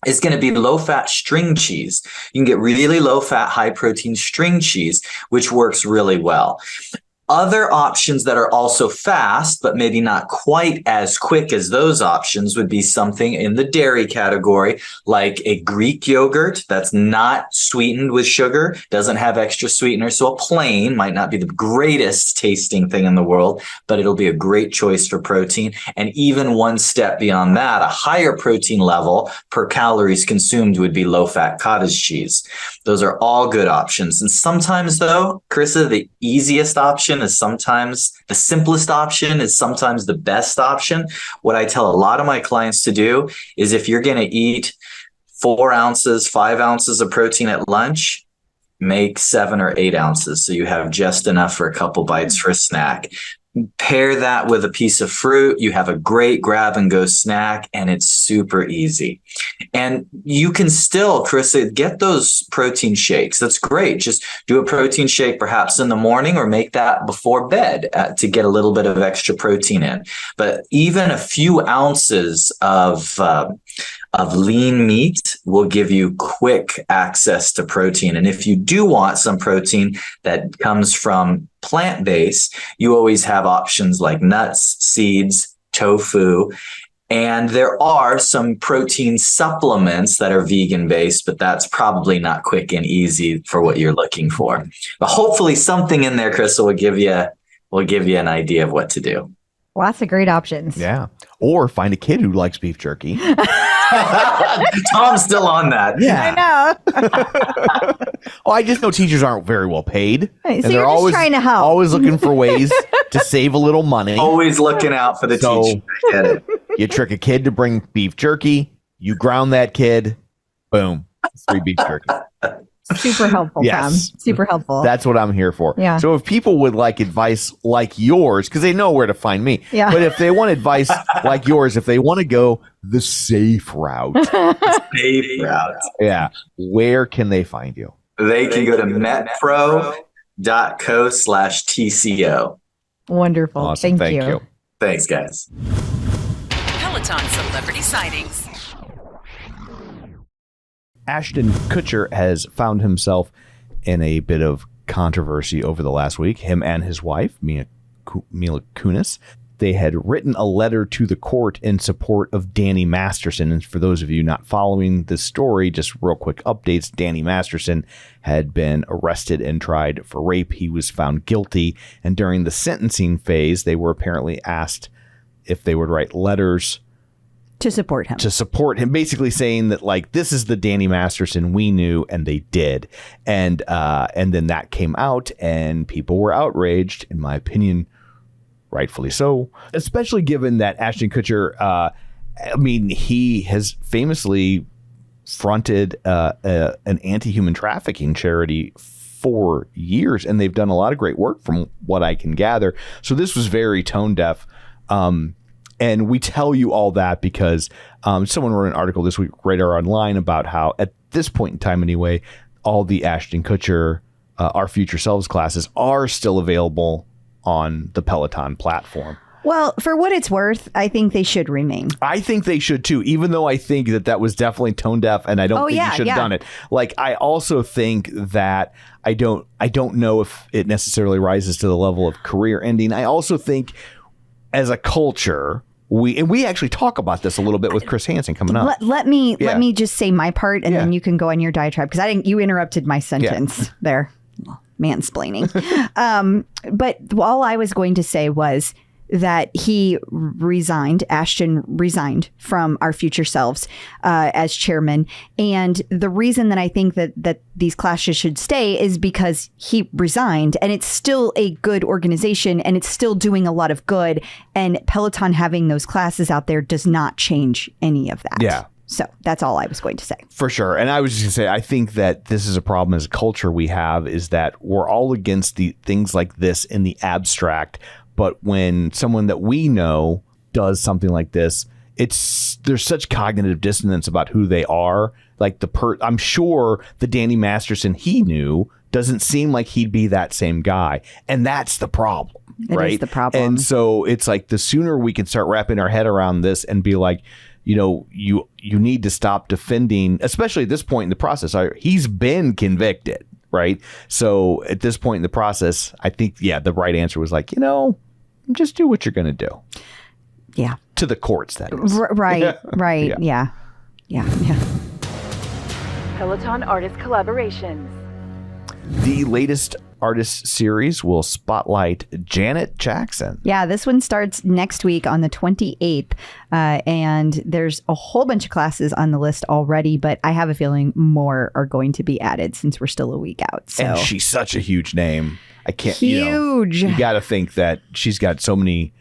is going to be low-fat string cheese. You can get really low-fat, high-protein string cheese, which works really well. Other options that are also fast, but maybe not quite as quick as those options would be something in the dairy category, like a Greek yogurt that's not sweetened with sugar, doesn't have extra sweetener. So a plain might not be the greatest tasting thing in the world, but it'll be a great choice for protein. And even one step beyond that, a higher protein level per calories consumed would be low-fat cottage cheese. Those are all good options. And sometimes, though, Carissa, the easiest option is sometimes the simplest option is sometimes the best option. What I tell a lot of my clients to do is if you're going to eat 4 ounces, 5 ounces of protein at lunch, make 7 or 8 ounces. So you have just enough for a couple bites for a snack. Pair that with a piece of fruit. You have a great grab and go snack, and it's super easy. And you can still, Carissa, get those protein shakes. That's great. Just do a protein shake perhaps in the morning or make that before bed to get a little bit of extra protein in. But even a few ounces of lean meat will give you quick access to protein. And if you do want some protein that comes from plant-based, you always have options like nuts, seeds, tofu. And there are some protein supplements that are vegan-based, but that's probably not quick and easy for what you're looking for. But hopefully something in there, Crystal, will give you an idea of what to do. Lots of great options. Yeah. Or find a kid who likes beef jerky. Tom's still on that. Yeah. I know. Oh, I just know teachers aren't very well paid. Right, so you're just trying to help. Always looking for ways to save a little money. Always looking out for the teacher. I get it. You trick a kid to bring beef jerky. You ground that kid. Boom. Free beef jerky. Super helpful, Yes. Tom. Super helpful. That's what I'm here for. Yeah. So if people would like advice like yours, because they know where to find me. Yeah. But if they want advice like yours, if they want to go the safe route, Safe route. yeah, where can they find you? They can go to metpro.co/TCO. Wonderful. Awesome. Thank you. Thanks, guys. Peloton celebrity sightings. Ashton Kutcher has found himself in a bit of controversy over the last week. Him and his wife, Mila Kunis, they had written a letter to the court in support of Danny Masterson. And for those of you not following this story, just real quick updates. Danny Masterson had been arrested and tried for rape. He was found guilty. And during the sentencing phase, they were apparently asked if they would write letters To support him. basically saying that, like, this is the Danny Masterson we knew, and they did. And then that came out, and people were outraged, in my opinion, rightfully so, especially given that Ashton Kutcher, he has famously fronted an anti-human trafficking charity for years, and they've done a lot of great work from what I can gather. So this was very tone deaf. And we tell you all that because someone wrote an article this week, Radar Online, about how at this point in time anyway, all the Ashton Kutcher Our Future Selves classes are still available on the Peloton platform. Well, for what it's worth, I think they should remain. I think they should too, even though I think that was definitely tone deaf, and I don't think you should have done it. Like, I also think that I don't know if it necessarily rises to the level of career ending. I also think as a culture, we actually talk about this a little bit with Chris Hansen coming up. Let me just say my part, and then you can go on your diatribe, because you interrupted my sentence there. Mansplaining. But all I was going to say was that Ashton resigned from Our Future Selves as chairman. And the reason that I think that these classes should stay is because he resigned, and it's still a good organization, and it's still doing a lot of good. And Peloton having those classes out there does not change any of that. Yeah. So that's all I was going to say. For sure. And I was just going to say, I think that this is a problem as a culture we have, is that we're all against the things like this in the abstract. But when someone that we know does something like this, there's such cognitive dissonance about who they are. Like I'm sure the Danny Masterson he knew doesn't seem like he'd be that same guy. And that's the problem. Right? It is the problem. And so it's like the sooner we can start wrapping our head around this and be like, you need to stop defending, especially at this point in the process. He's been convicted. right? So at this point in the process, I think, the right answer was like, just do what you're going to do. Yeah. To the courts, that is. Right. Yeah. Peloton artist collaborations. The latest artist series will spotlight Janet Jackson. Yeah, this one starts next week on the 28th. And there's a whole bunch of classes on the list already, but I have a feeling more are going to be added since we're still a week out. So. And she's such a huge name. I can't. Huge. You got to think that she's got so many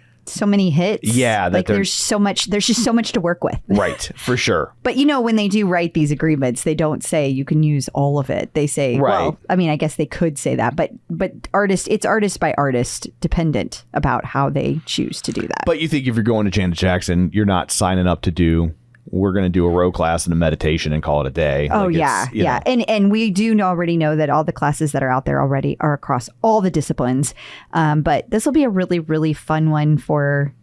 hits. Yeah. Like there's just so much to work with. Right. For sure. But when they do write these agreements, they don't say you can use all of it. They say, well, I mean, I guess they could say that, but it's artist by artist dependent about how they choose to do that. But you think if you're going to Janet Jackson, you're not signing up to we're going to do a row class and a meditation and call it a day. Oh, yeah. And we do already know that all the classes that are out there already are across all the disciplines. But this will be a really, really fun one for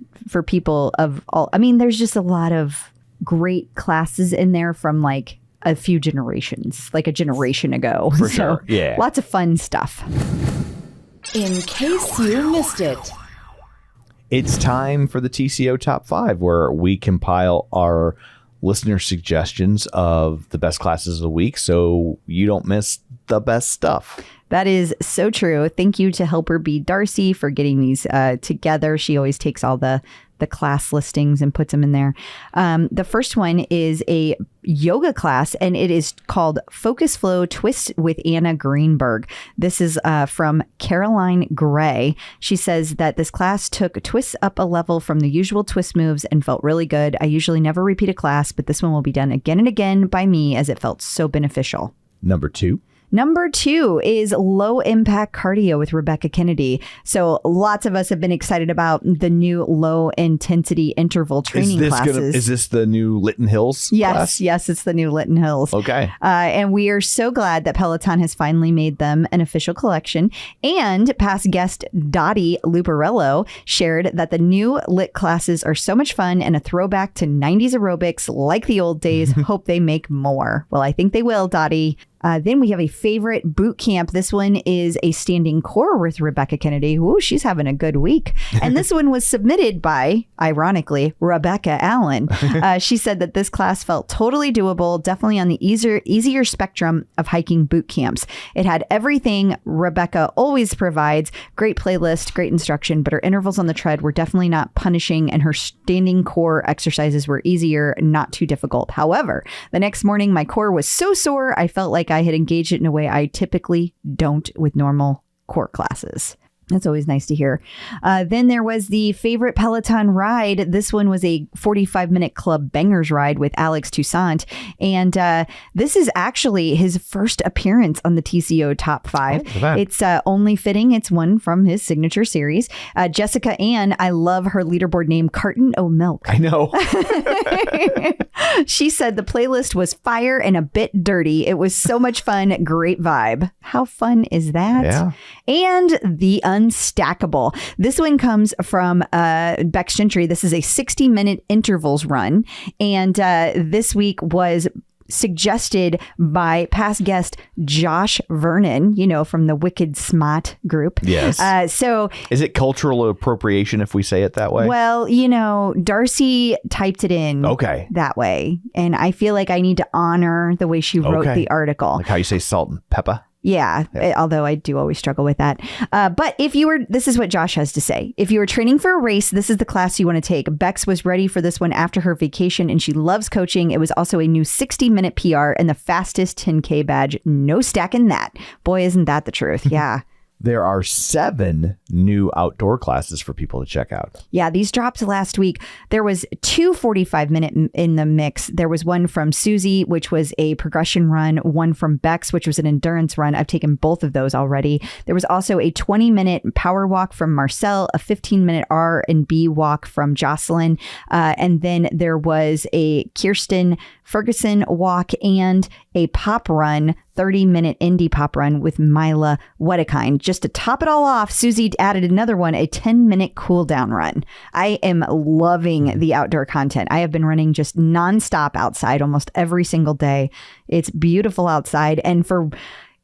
people of all. I mean, there's just a lot of great classes in there from like a few generations, like a generation ago. For sure. Yeah. Lots of fun stuff. In case you missed it. It's time for the TCO Top 5, where we compile our listener suggestions of the best classes of the week so you don't miss the best stuff. That is so true. Thank you to Helper B. Darcy for getting these together. She always takes all the class listings and puts them in there. The first one is a yoga class, and it is called Focus Flow Twist with Anna Greenberg. This is from Caroline Gray. She says that this class took twists up a level from the usual twist moves and felt really good. I usually never repeat a class, but this one will be done again and again by me as it felt so beneficial. Number 2 is low impact cardio with Rebecca Kennedy. So lots of us have been excited about the new low intensity interval training classes. Is this the new Lytton Hills class? Yes, it's the new Lytton Hills. Okay. And we are so glad that Peloton has finally made them an official collection. And past guest Dottie Luparello shared that the new Lit classes are so much fun and a throwback to 90s aerobics like the old days. Hope they make more. Well, I think they will, Dottie. Then we have a favorite boot camp. This one is a standing core with Rebecca Kennedy. Ooh, she's having a good week. And this one was submitted by, ironically, Rebecca Allen. She said that this class felt totally doable, definitely on the easier spectrum of hiking boot camps. It had everything Rebecca always provides. Great playlist, great instruction, but her intervals on the tread were definitely not punishing, and her standing core exercises were easier, not too difficult. However, the next morning, my core was so sore, I felt like I had engaged it in a way I typically don't with normal core classes. That's always nice to hear. Then there was the favorite Peloton ride. This one was a 45-minute Club Bangers ride with Alex Toussaint. And this is actually his first appearance on the TCO Top 5. It's only fitting. It's one from his signature series. Jessica Ann, I love her leaderboard name, Carton O' Milk. I know. She said the playlist was fire and a bit dirty. It was so much fun. Great vibe. How fun is that? Yeah. And the Unstackable. This one comes from Becs Gentry. This is a 60-minute intervals run. And this week was suggested by past guest Josh Vernon, from the Wicked Smart group. Yes. So is it cultural appropriation if we say it that way? Well, Darcy typed it in that way. And I feel like I need to honor the way she wrote the article. Like how you say salt and pepper. Yeah, although I do always struggle with that. But this is what Josh has to say. If you were training for a race, this is the class you want to take. Bex was ready for this one after her vacation, and she loves coaching. It was also a new 60-minute PR and the fastest 10K badge. No stacking that. Boy, isn't that the truth? Yeah. There are 7 new outdoor classes for people to check out. Yeah, these dropped last week. There was 2 45-minute in the mix. There was one from Susie, which was a progression run, one from Bex, which was an endurance run. I've taken both of those already. There was also a 20-minute power walk from Marcel, a 15-minute R&B walk from Jocelyn, and then there was a Kirsten Ferguson walk and a pop run, 30-minute indie pop run with Mila Wedekind. Just to top it all off, Susie added another one, a 10-minute cool down run. I am loving the outdoor content. I have been running just nonstop outside almost every single day. It's beautiful outside. And for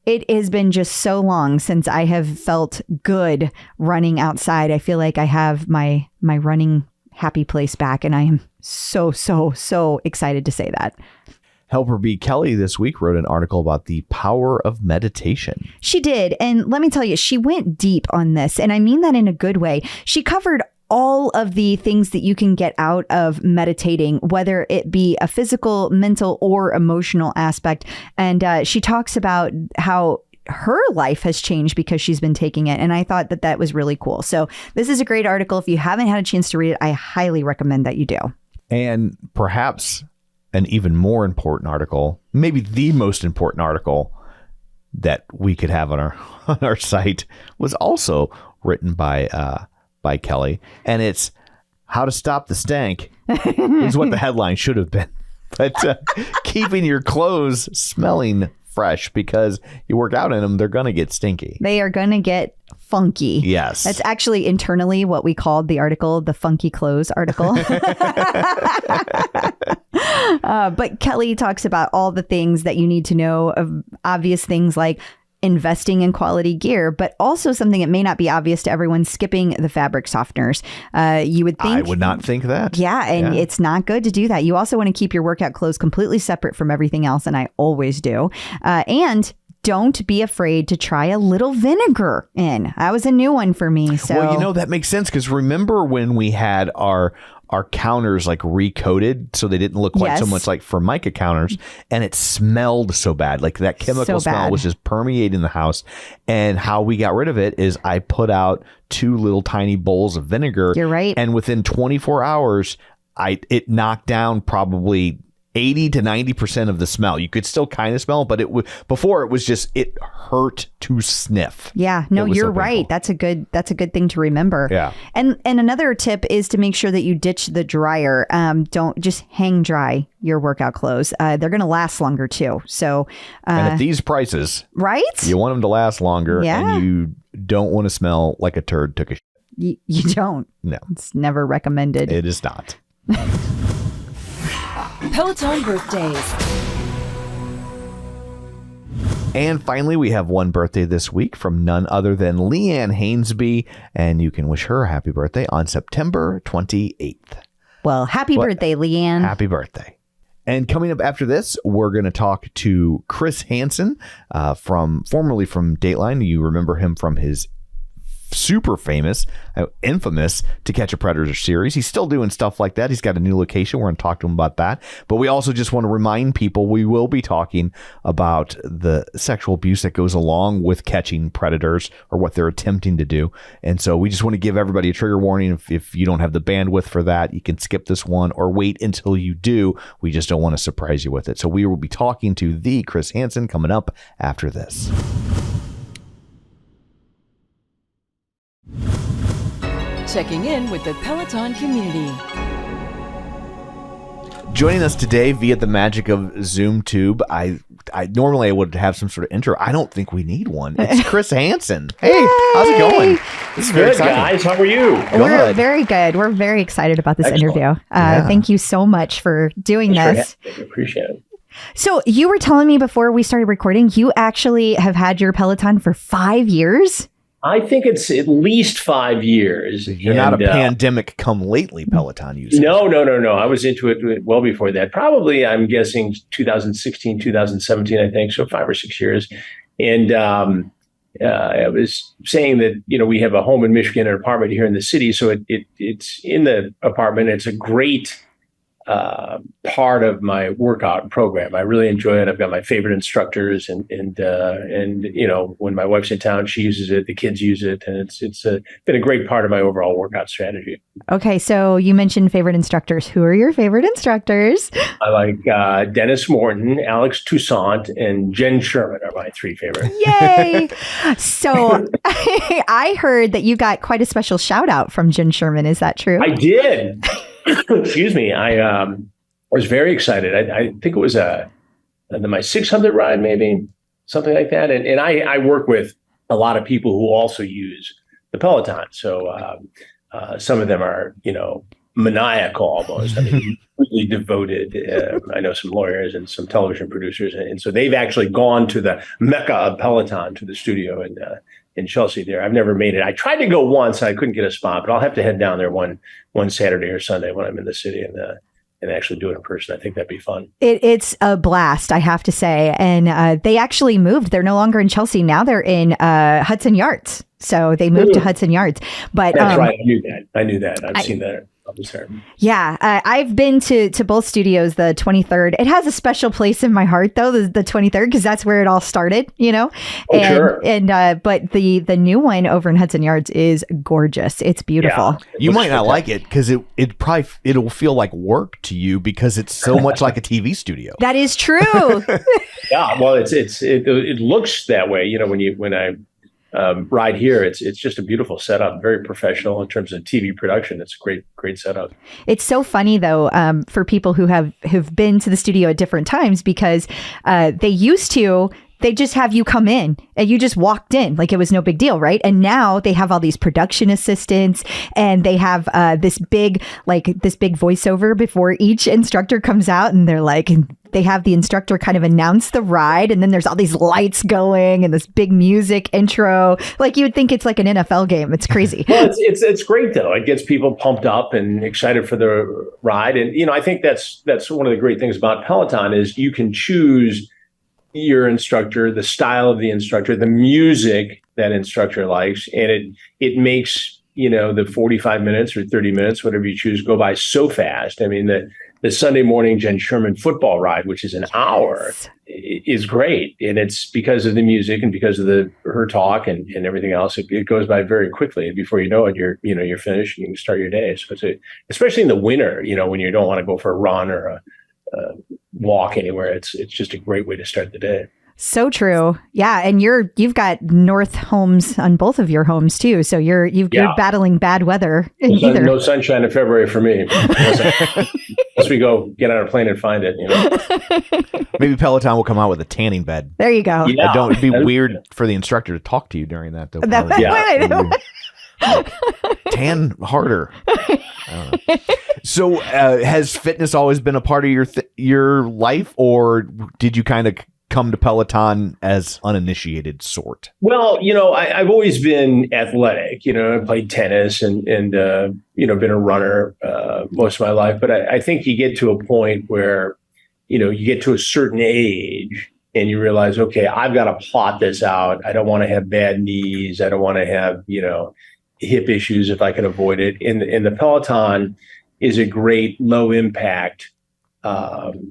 It has been just so long since I have felt good running outside. I feel like I have my running happy place back, and I am so excited to say that. Helper Bee Kelli this week wrote an article about the power of meditation. She did. And let me tell you, she went deep on this. And I mean that in a good way. She covered all of the things that you can get out of meditating, whether it be a physical, mental, or emotional aspect. And she talks about how her life has changed because she's been taking it. And I thought that that was really cool. So this is a great article. If you haven't had a chance to read it, I highly recommend that you do. And perhaps an even more important article, maybe the most important article that we could have on our site, was also written by Kelli, and it's "How to Stop the Stank" is what the headline should have been. But keeping your clothes smelling fresh, because you work out in them, they're going to get stinky. They are going to get funky. Yes. That's actually internally what we called the article, the funky clothes article. But Kelli talks about all the things that you need to know, of obvious things like investing in quality gear, but also something that may not be obvious to everyone, skipping the fabric softeners. You would think... I would not think that. Yeah, and it's not good to do that. You also want to keep your workout clothes completely separate from everything else, and I always do. And don't be afraid to try a little vinegar in. That was a new one for me. So, well, that makes sense, because remember when we had our counters like recoated so they didn't look quite so much like Formica counters, and it smelled so bad, like that chemical smell was just permeating the house. And how we got rid of it is I put out 2 little tiny bowls of vinegar. You're right. And within 24 hours, it knocked down probably 80 to 90% of the smell. You could still kind of smell, but before it was just, it hurt to sniff. Yeah, no, you're right. That's a good thing to remember. Yeah. And another tip is to make sure that you ditch the dryer. Don't just hang dry your workout clothes. They're going to last longer too. So, and at these prices, right? You want them to last longer, and you don't want to smell like a turd took a shit. You don't. No. It's never recommended. It is not. Peloton birthdays. And finally, we have one birthday this week from none other than Leanne Hainsby, and you can wish her a happy birthday on September 28th. Well, happy birthday, Leanne. Happy birthday. And coming up after this, we're going to talk to Chris Hansen, formerly from Dateline. You remember him from his super famous, infamous To Catch a Predator series. He's still doing stuff like that. He's got a new location. We're going to talk to him about that. But we also just want to remind people we will be talking about the sexual abuse that goes along with catching predators, or what they're attempting to do. And so we just want to give everybody a trigger warning. If you don't have the bandwidth for that, you can skip this one or wait until you do. We just don't want to surprise you with it. So we will be talking to the Chris Hansen coming up after this. Checking in with the Peloton community. Joining us today via the magic of ZoomTube, I normally I would have some sort of intro. I don't think we need one. It's Chris Hansen. Hey, how's it going? This is good, guys. How are you? We're very good. We're very excited about this interview. Thank you so much for doing this. I appreciate it. So you were telling me before we started recording, you actually have had your Peloton for 5 years? I think it's at least 5 years. You're not a pandemic come lately Peloton user. No. I was into it well before that. Probably, I'm guessing 2016, 2017, I think. So 5 or 6 years. And I was saying that, we have a home in Michigan, an apartment here in the city. So it's in the apartment. It's a great part of my workout program. I really enjoy it. I've got my favorite instructors, and when my wife's in town, she uses it. The kids use it, and it's been a great part of my overall workout strategy. Okay, so you mentioned favorite instructors. Who are your favorite instructors? I like Dennis Morton, Alex Toussaint, and Jen Sherman are my 3 favorites. Yay! So I heard that you got quite a special shout out from Jen Sherman. Is that true? I did. Excuse me. I was very excited. I think it was my 600 ride, maybe something like that. And I work with a lot of people who also use the Peloton. So some of them are, maniacal almost. I mean, completely devoted. I know some lawyers and some television producers, and so they've actually gone to the mecca of Peloton, to the studio in Chelsea. There, I've never made it. I tried to go once, I couldn't get a spot, but I'll have to head down there one Saturday or Sunday when I'm in the city and actually do it in person. I think that'd be fun. It's a blast, I have to say. And they actually moved. They're no longer in Chelsea now. They're in Hudson Yards. So they moved to Hudson Yards. But that's right. I knew that. I've seen that. Yeah, I've been to both studios. The 23rd, it has a special place in my heart, though. The 23rd, because that's where it all started, you know. Sure. And but the new one over in Hudson Yards is gorgeous. It's beautiful. Yeah, you might not like it because it'll feel like work to you because it's so much like a TV studio. That is true. Yeah, well, it looks that way. You know, when I ride here, it's just a beautiful setup, very professional in terms of TV production. It's a great setup. It's so funny though, for people who've been to the studio at different times, because they just have you come in and you just walked in like it was no big deal, right? And now they have all these production assistants, and they have this big voiceover before each instructor comes out, and they're like, they have the instructor kind of announce the ride, and then there's all these lights going and this big music intro. Like you would think it's like an NFL game. It's crazy. Well, it's great though. It gets people pumped up and excited for the ride. And you know, I think that's one of the great things about Peloton is you can choose your instructor, the style of the instructor, the music that instructor likes, and it makes, you know, the 45 minutes or 30 minutes, whatever you choose, go by so fast. I mean, the Sunday morning Jen Sherman football ride, which is an hour, is great. And it's because of the music and because of her talk and everything else. It goes by very quickly. And before you know it, you're finished and you can start your day. So especially in the winter, you know, when you don't want to go for a run or a walk anywhere, it's just a great way to start the day. So true. Yeah. And you've got north homes on both of your homes too. So you're battling bad weather in either. No sunshine in February for me. Unless we go get on a plane and find it, you know. Maybe Peloton will come out with a tanning bed. There you go. Yeah. It'd be weird for the instructor to talk to you during that though. Tan harder. So has fitness always been a part of your life, or did you kind of come to Peloton as uninitiated sort? Well, you know, I've always been athletic. You know, I played tennis and you know, been a runner most of my life. But I think you get to a point where, you know, you get to a certain age and you realize, okay, I've got to plot this out. I don't want to have bad knees. I don't want to have, you know, hip issues if I can avoid it. And the Peloton is a great low impact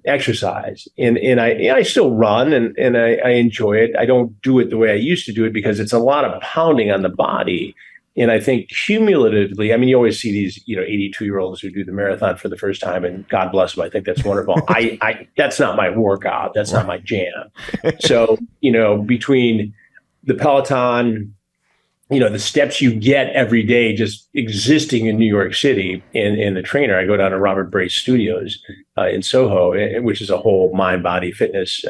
exercise. And I still run and I enjoy it. I don't do it the way I used to do it because it's a lot of pounding on the body. And I think cumulatively, I mean, you always see these, you know, 82-year-olds who do the marathon for the first time, and God bless them. I think that's wonderful. I that's not my workout. That's not my jam. So, you know, between the Peloton, you know, the steps you get every day just existing in New York City and the trainer, I go down to Robert Bray's studios in Soho, which is a whole mind, body fitness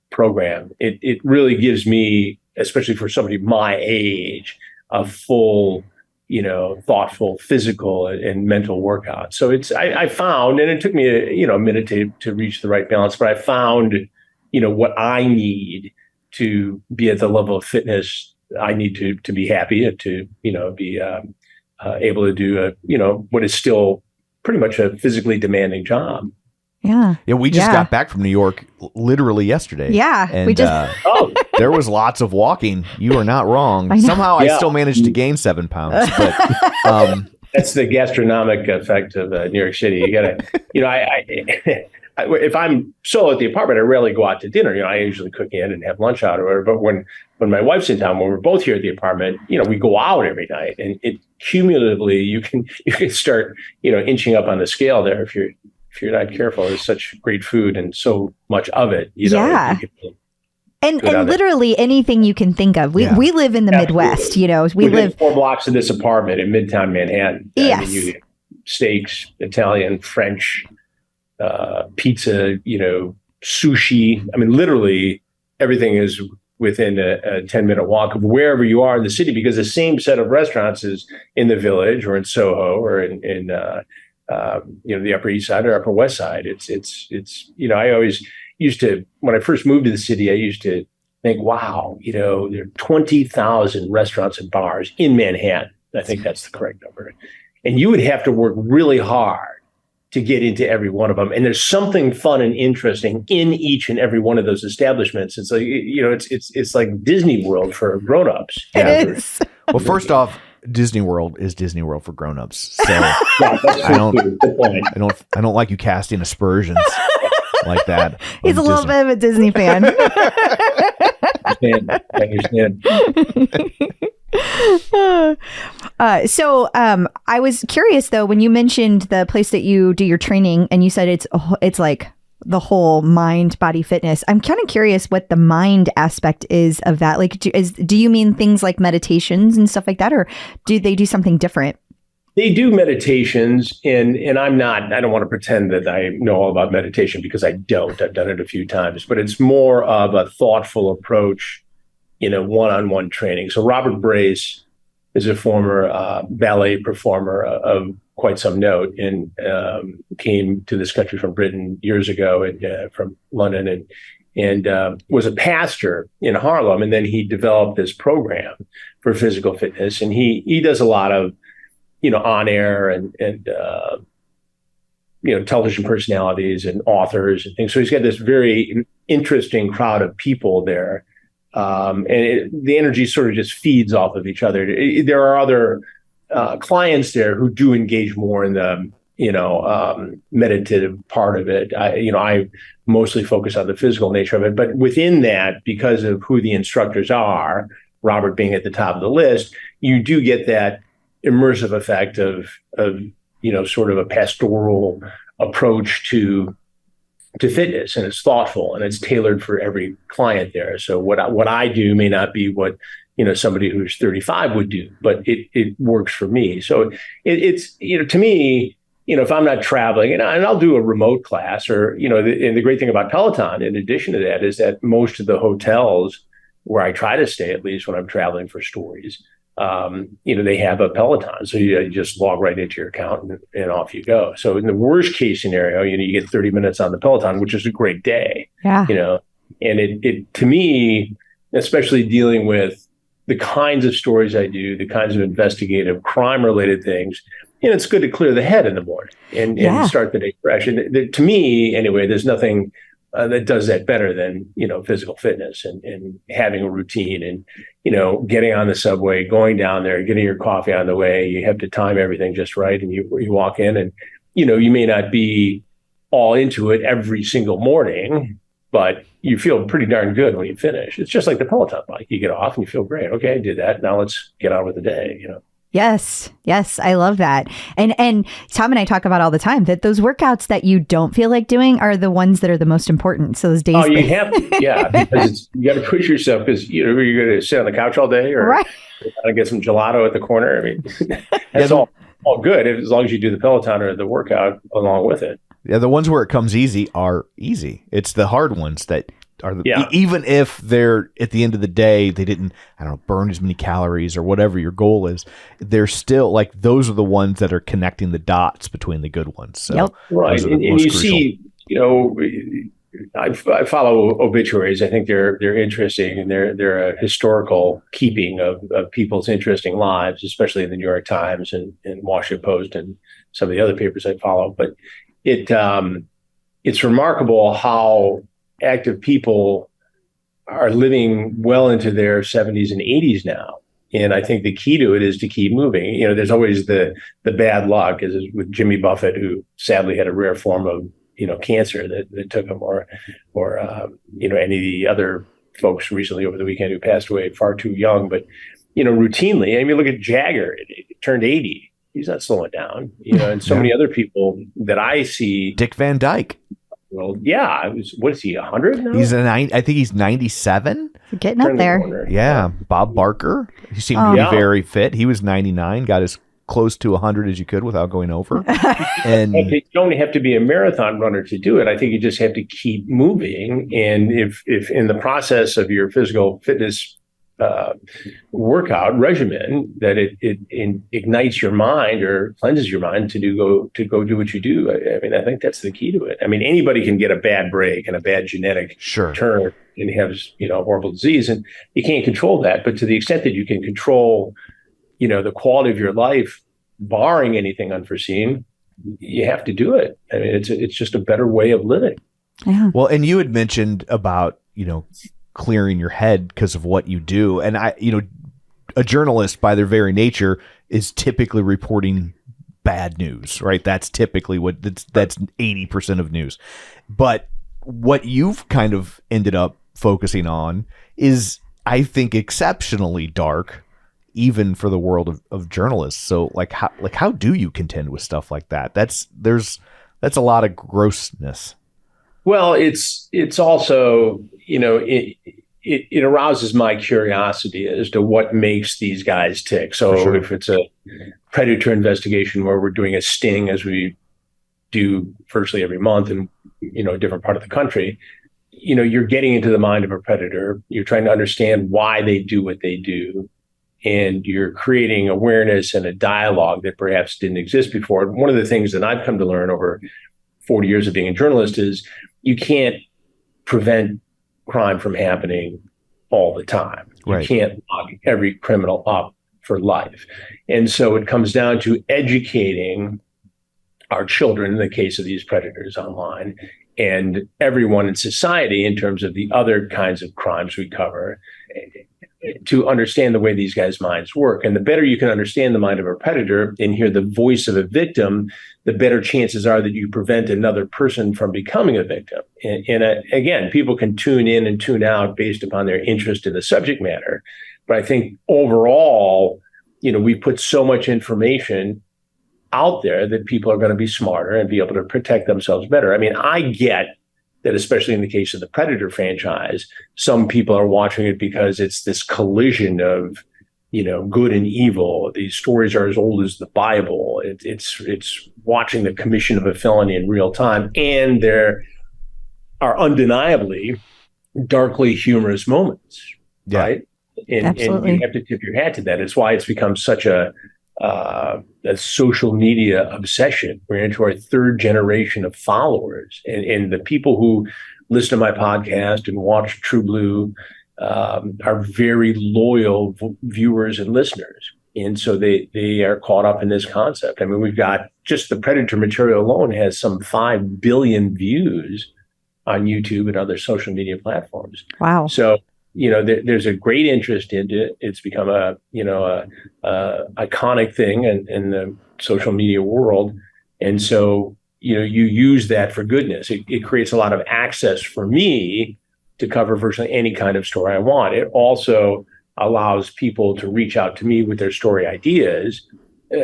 program. It really gives me, especially for somebody my age, a full, you know, thoughtful physical and mental workout. So I found, and it took me a minute to reach the right balance, but I found, you know, what I need to be at the level of fitness I need to be happy and to, you know, be able to do what is still pretty much a physically demanding job. Yeah. Yeah. We just got back from New York literally yesterday. Yeah. And we just there was lots of walking. You are not wrong. Somehow I still managed to gain 7 pounds, but that's the gastronomic effect of New York City. You gotta, you know, if I'm solo at the apartment, I rarely go out to dinner. You know, I usually cook in and have lunch out or whatever. But when my wife's in town, when we're both here at the apartment, you know, we go out every night, and it cumulatively you can start, you know, inching up on the scale there if you're not careful. There's such great food and so much of it. You know, yeah. And literally anything you can think of. We live in the Midwest. You know, we live 4 blocks of this apartment in Midtown Manhattan. Yes. I mean, you get steaks, Italian, French. Pizza, you know, sushi. I mean, literally everything is within a 10-minute walk of wherever you are in the city, because the same set of restaurants is in the Village or in Soho or in the Upper East Side or Upper West Side. It's I always used to, when I first moved to the city, I used to think, wow, there are 20,000 restaurants and bars in Manhattan. I think that's the correct number. And you would have to work really hard to get into every one of them. And there's something fun and interesting in each and every one of those establishments. It's like, it's like Disney World for grown-ups. It is. Well, first off, Disney World is Disney World for grown-ups. So I don't like you casting aspersions like that. He's a little bit of a Disney fan. I understand. So I was curious though, when you mentioned the place that you do your training and you said it's like the whole mind body fitness. I'm kind of curious what the mind aspect is of that. Like, do you mean things like meditations and stuff like that, or do they do something different? They do meditations, and I don't want to pretend that I know all about meditation, because I don't. I've done it a few times, but it's more of a thoughtful approach, one-on-one training. So Robert Brace is a former ballet performer of quite some note, and came to this country from Britain years ago, from London, and was a pastor in Harlem. And then he developed this program for physical fitness, and he does a lot of on air and television personalities and authors and things. So he's got this very interesting crowd of people there. And the energy sort of just feeds off of each other. There are other clients there who do engage more in the, meditative part of it. I mostly focus on the physical nature of it, but within that, because of who the instructors are, Robert being at the top of the list, you do get that immersive effect of sort of a pastoral approach to fitness, and it's thoughtful and it's tailored for every client there. So what I do may not be what somebody who's 35 would do, but it works for me. So it's to me, if I'm not traveling, and I'll do a remote class, or and the great thing about Peloton, in addition to that, is that most of the hotels where I try to stay, at least when I'm traveling for stories, they have a Peloton. So you just log right into your account and off you go. So in the worst case scenario, you get 30 minutes on the Peloton, which is a great day. Yeah. And it to me, especially dealing with the kinds of stories I do, the kinds of investigative crime related things, it's good to clear the head in the morning and start the day fresh. And to me, anyway, there's nothing that does that better than, physical fitness and having a routine and, getting on the subway, going down there, getting your coffee on the way. You have to time everything just right. And you walk in and, you may not be all into it every single morning, but you feel pretty darn good when you finish. It's just like the Peloton bike. You get off and you feel great. Okay, I did that. Now let's get on with the day, Yes. I love that. And Tom and I talk about all the time that those workouts that you don't feel like doing are the ones that are the most important. So those days. Oh, you have to, because you got to push yourself, because you're going to sit on the couch all day, or right. Get some gelato at the corner. I mean, that's all good as long as you do the Peloton or the workout along with it. Yeah, the ones where it comes easy are easy. It's the hard ones that are even if they're at the end of the day they didn't burn as many calories or whatever your goal is, they're still like those are the ones that are connecting the dots between the good ones. So right, and you crucial. See, I follow obituaries. I think they're interesting, and they're a historical keeping of people's interesting lives, especially in the New York Times and Washington Post and some of the other papers I follow. But it's remarkable how active people are living well into their 70s and 80s now. And I think the key to it is to keep moving. There's always the bad luck, as with Jimmy Buffett, who sadly had a rare form of, cancer that took him, or any of the other folks recently over the weekend who passed away far too young. But, routinely, I mean, look at Jagger, it turned 80. He's not slowing down, and so many other people that I see. Dick Van Dyke. Well, yeah. What is he, 100 now? I think he's 97. Getting up there. Yeah. Bob Barker. He seemed to be very fit. He was 99, got as close to 100 as you could without going over. And you don't have to be a marathon runner to do it. I think you just have to keep moving. And if in the process of your physical fitness workout regimen that it ignites your mind or cleanses your mind to go do what you do. I mean, I think that's the key to it. I mean, anybody can get a bad break and a bad genetic turn and have, horrible disease, and you can't control that. But to the extent that you can control, the quality of your life, barring anything unforeseen, you have to do it. I mean, it's just a better way of living. Yeah. Well, and you had mentioned about, clearing your head because of what you do. And a journalist by their very nature is typically reporting bad news, right? That's typically that's 80% of news. But what you've kind of ended up focusing on is, I think, exceptionally dark, even for the world of journalists. So how do you contend with stuff like that? That's a lot of grossness. Well, it's also, it arouses my curiosity as to what makes these guys tick. So if it's a predator investigation where we're doing a sting, as we do virtually every month in, a different part of the country, you're getting into the mind of a predator. You're trying to understand why they do what they do. And you're creating awareness and a dialogue that perhaps didn't exist before. One of the things that I've come to learn over 40 years of being a journalist is you can't prevent crime from happening all the time. Right. You can't lock every criminal up for life. And so it comes down to educating our children, in the case of these predators online, and everyone in society in terms of the other kinds of crimes we cover, to understand the way these guys' minds work. And the better you can understand the mind of a predator and hear the voice of a victim, the better chances are that you prevent another person from becoming a victim. And again, people can tune in and tune out based upon their interest in the subject matter. But I think overall, we put so much information out there that people are going to be smarter and be able to protect themselves better. I mean, I get that, especially in the case of the Predator franchise, some people are watching it because it's this collision of, good and evil. These stories are as old as the Bible. It's watching the commission of a felony in real time. And there are undeniably darkly humorous moments, right? And you have to tip your hat to that. It's why it's become such a social media obsession. We're into our third generation of followers, and the people who listen to my podcast and watch True Blue are very loyal viewers and listeners. And so they are caught up in this concept. I mean, we've got just the Predator material alone has some 5 billion views on YouTube and other social media platforms. Wow. So, there's a great interest in it. It's become a iconic thing in the social media world. And so, you use that for goodness. It creates a lot of access for me to cover virtually any kind of story I want. It also allows people to reach out to me with their story ideas,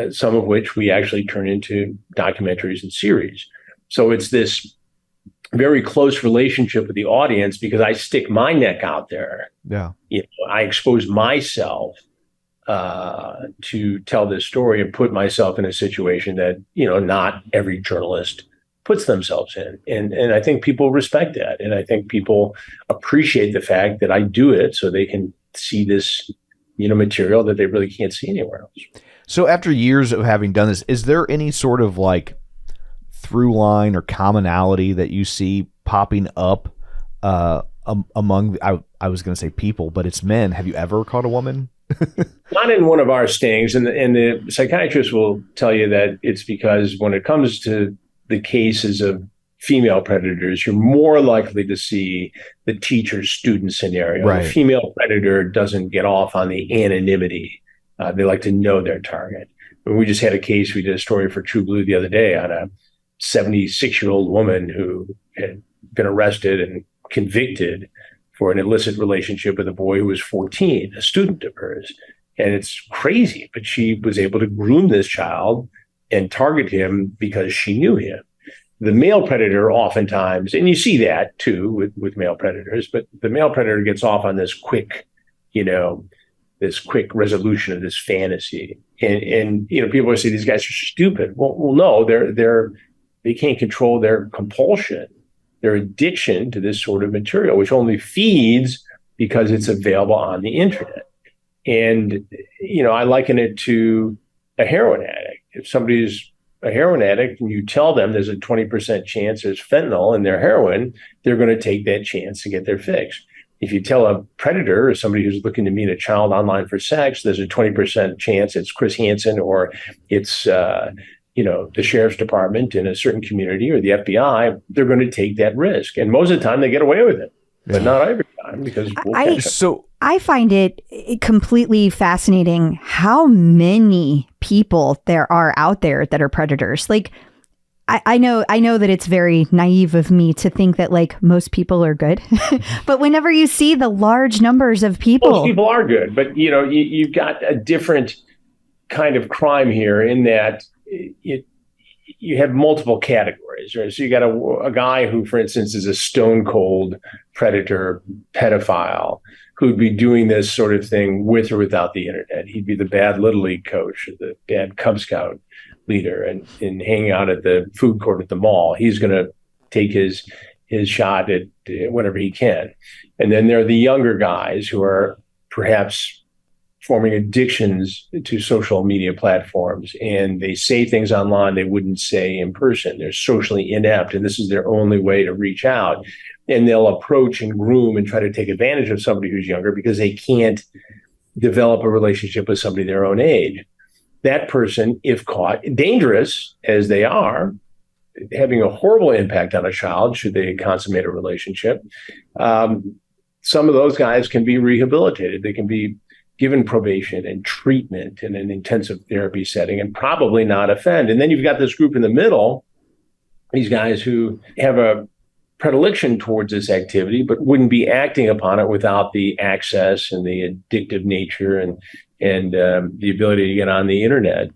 some of which we actually turn into documentaries and series. So it's this very close relationship with the audience because I stick my neck out there. Yeah. I expose myself to tell this story and put myself in a situation that, not every journalist puts themselves in. And I think people respect that. And I think people appreciate the fact that I do it so they can see this, material that they really can't see anywhere else. So after years of having done this, is there any sort of through line or commonality that you see popping up among, I was going to say people, but it's men. Have you ever caught a woman? Not in one of our stings. And the psychiatrist will tell you that it's because when it comes to the cases of female predators, you're more likely to see the teacher-student scenario. Right. The female predator doesn't get off on the anonymity. They like to know their target. We just had a case, we did a story for True Blue the other day on a 76-year-old woman who had been arrested and convicted for an illicit relationship with a boy who was 14, a student of hers. And it's crazy, but she was able to groom this child and target him because she knew him. The male predator oftentimes, and you see that too with male predators, but the male predator gets off on this quick, this quick resolution of this fantasy. And people say these guys are stupid. Well, no, they can't control their compulsion, their addiction to this sort of material, which only feeds because it's available on the internet. And, I liken it to a heroin addict. If somebody's a heroin addict and you tell them there's a 20% chance there's fentanyl in their heroin, they're going to take that chance to get their fix. If you tell a predator or somebody who's looking to meet a child online for sex, there's a 20% chance it's Chris Hansen or it's, the sheriff's department in a certain community or the FBI, they're going to take that risk. And most of the time they get away with it, but not every time because we'll catch them. I find it completely fascinating how many people there are out there that are predators. Like, I know that it's very naive of me to think that like most people are good, but whenever you see the large numbers of people, most people are good, but you've got a different kind of crime here in that you have multiple categories, right? So you got a guy who, for instance, is a stone cold predator, pedophile, who'd be doing this sort of thing with or without the internet. He'd be the bad Little League coach, or the bad Cub Scout leader, and hanging out at the food court at the mall. He's going to take his shot at whatever he can. And then there are the younger guys who are perhaps forming addictions to social media platforms, and they say things online they wouldn't say in person. They're socially inept, and this is their only way to reach out. And they'll approach and groom and try to take advantage of somebody who's younger because they can't develop a relationship with somebody their own age. That person, if caught, dangerous as they are, having a horrible impact on a child should they consummate a relationship. Some of those guys can be rehabilitated. They can be given probation and treatment in an intensive therapy setting and probably not offend. And then you've got this group in the middle, these guys who have a predilection towards this activity, but wouldn't be acting upon it without the access and the addictive nature and the ability to get on the internet,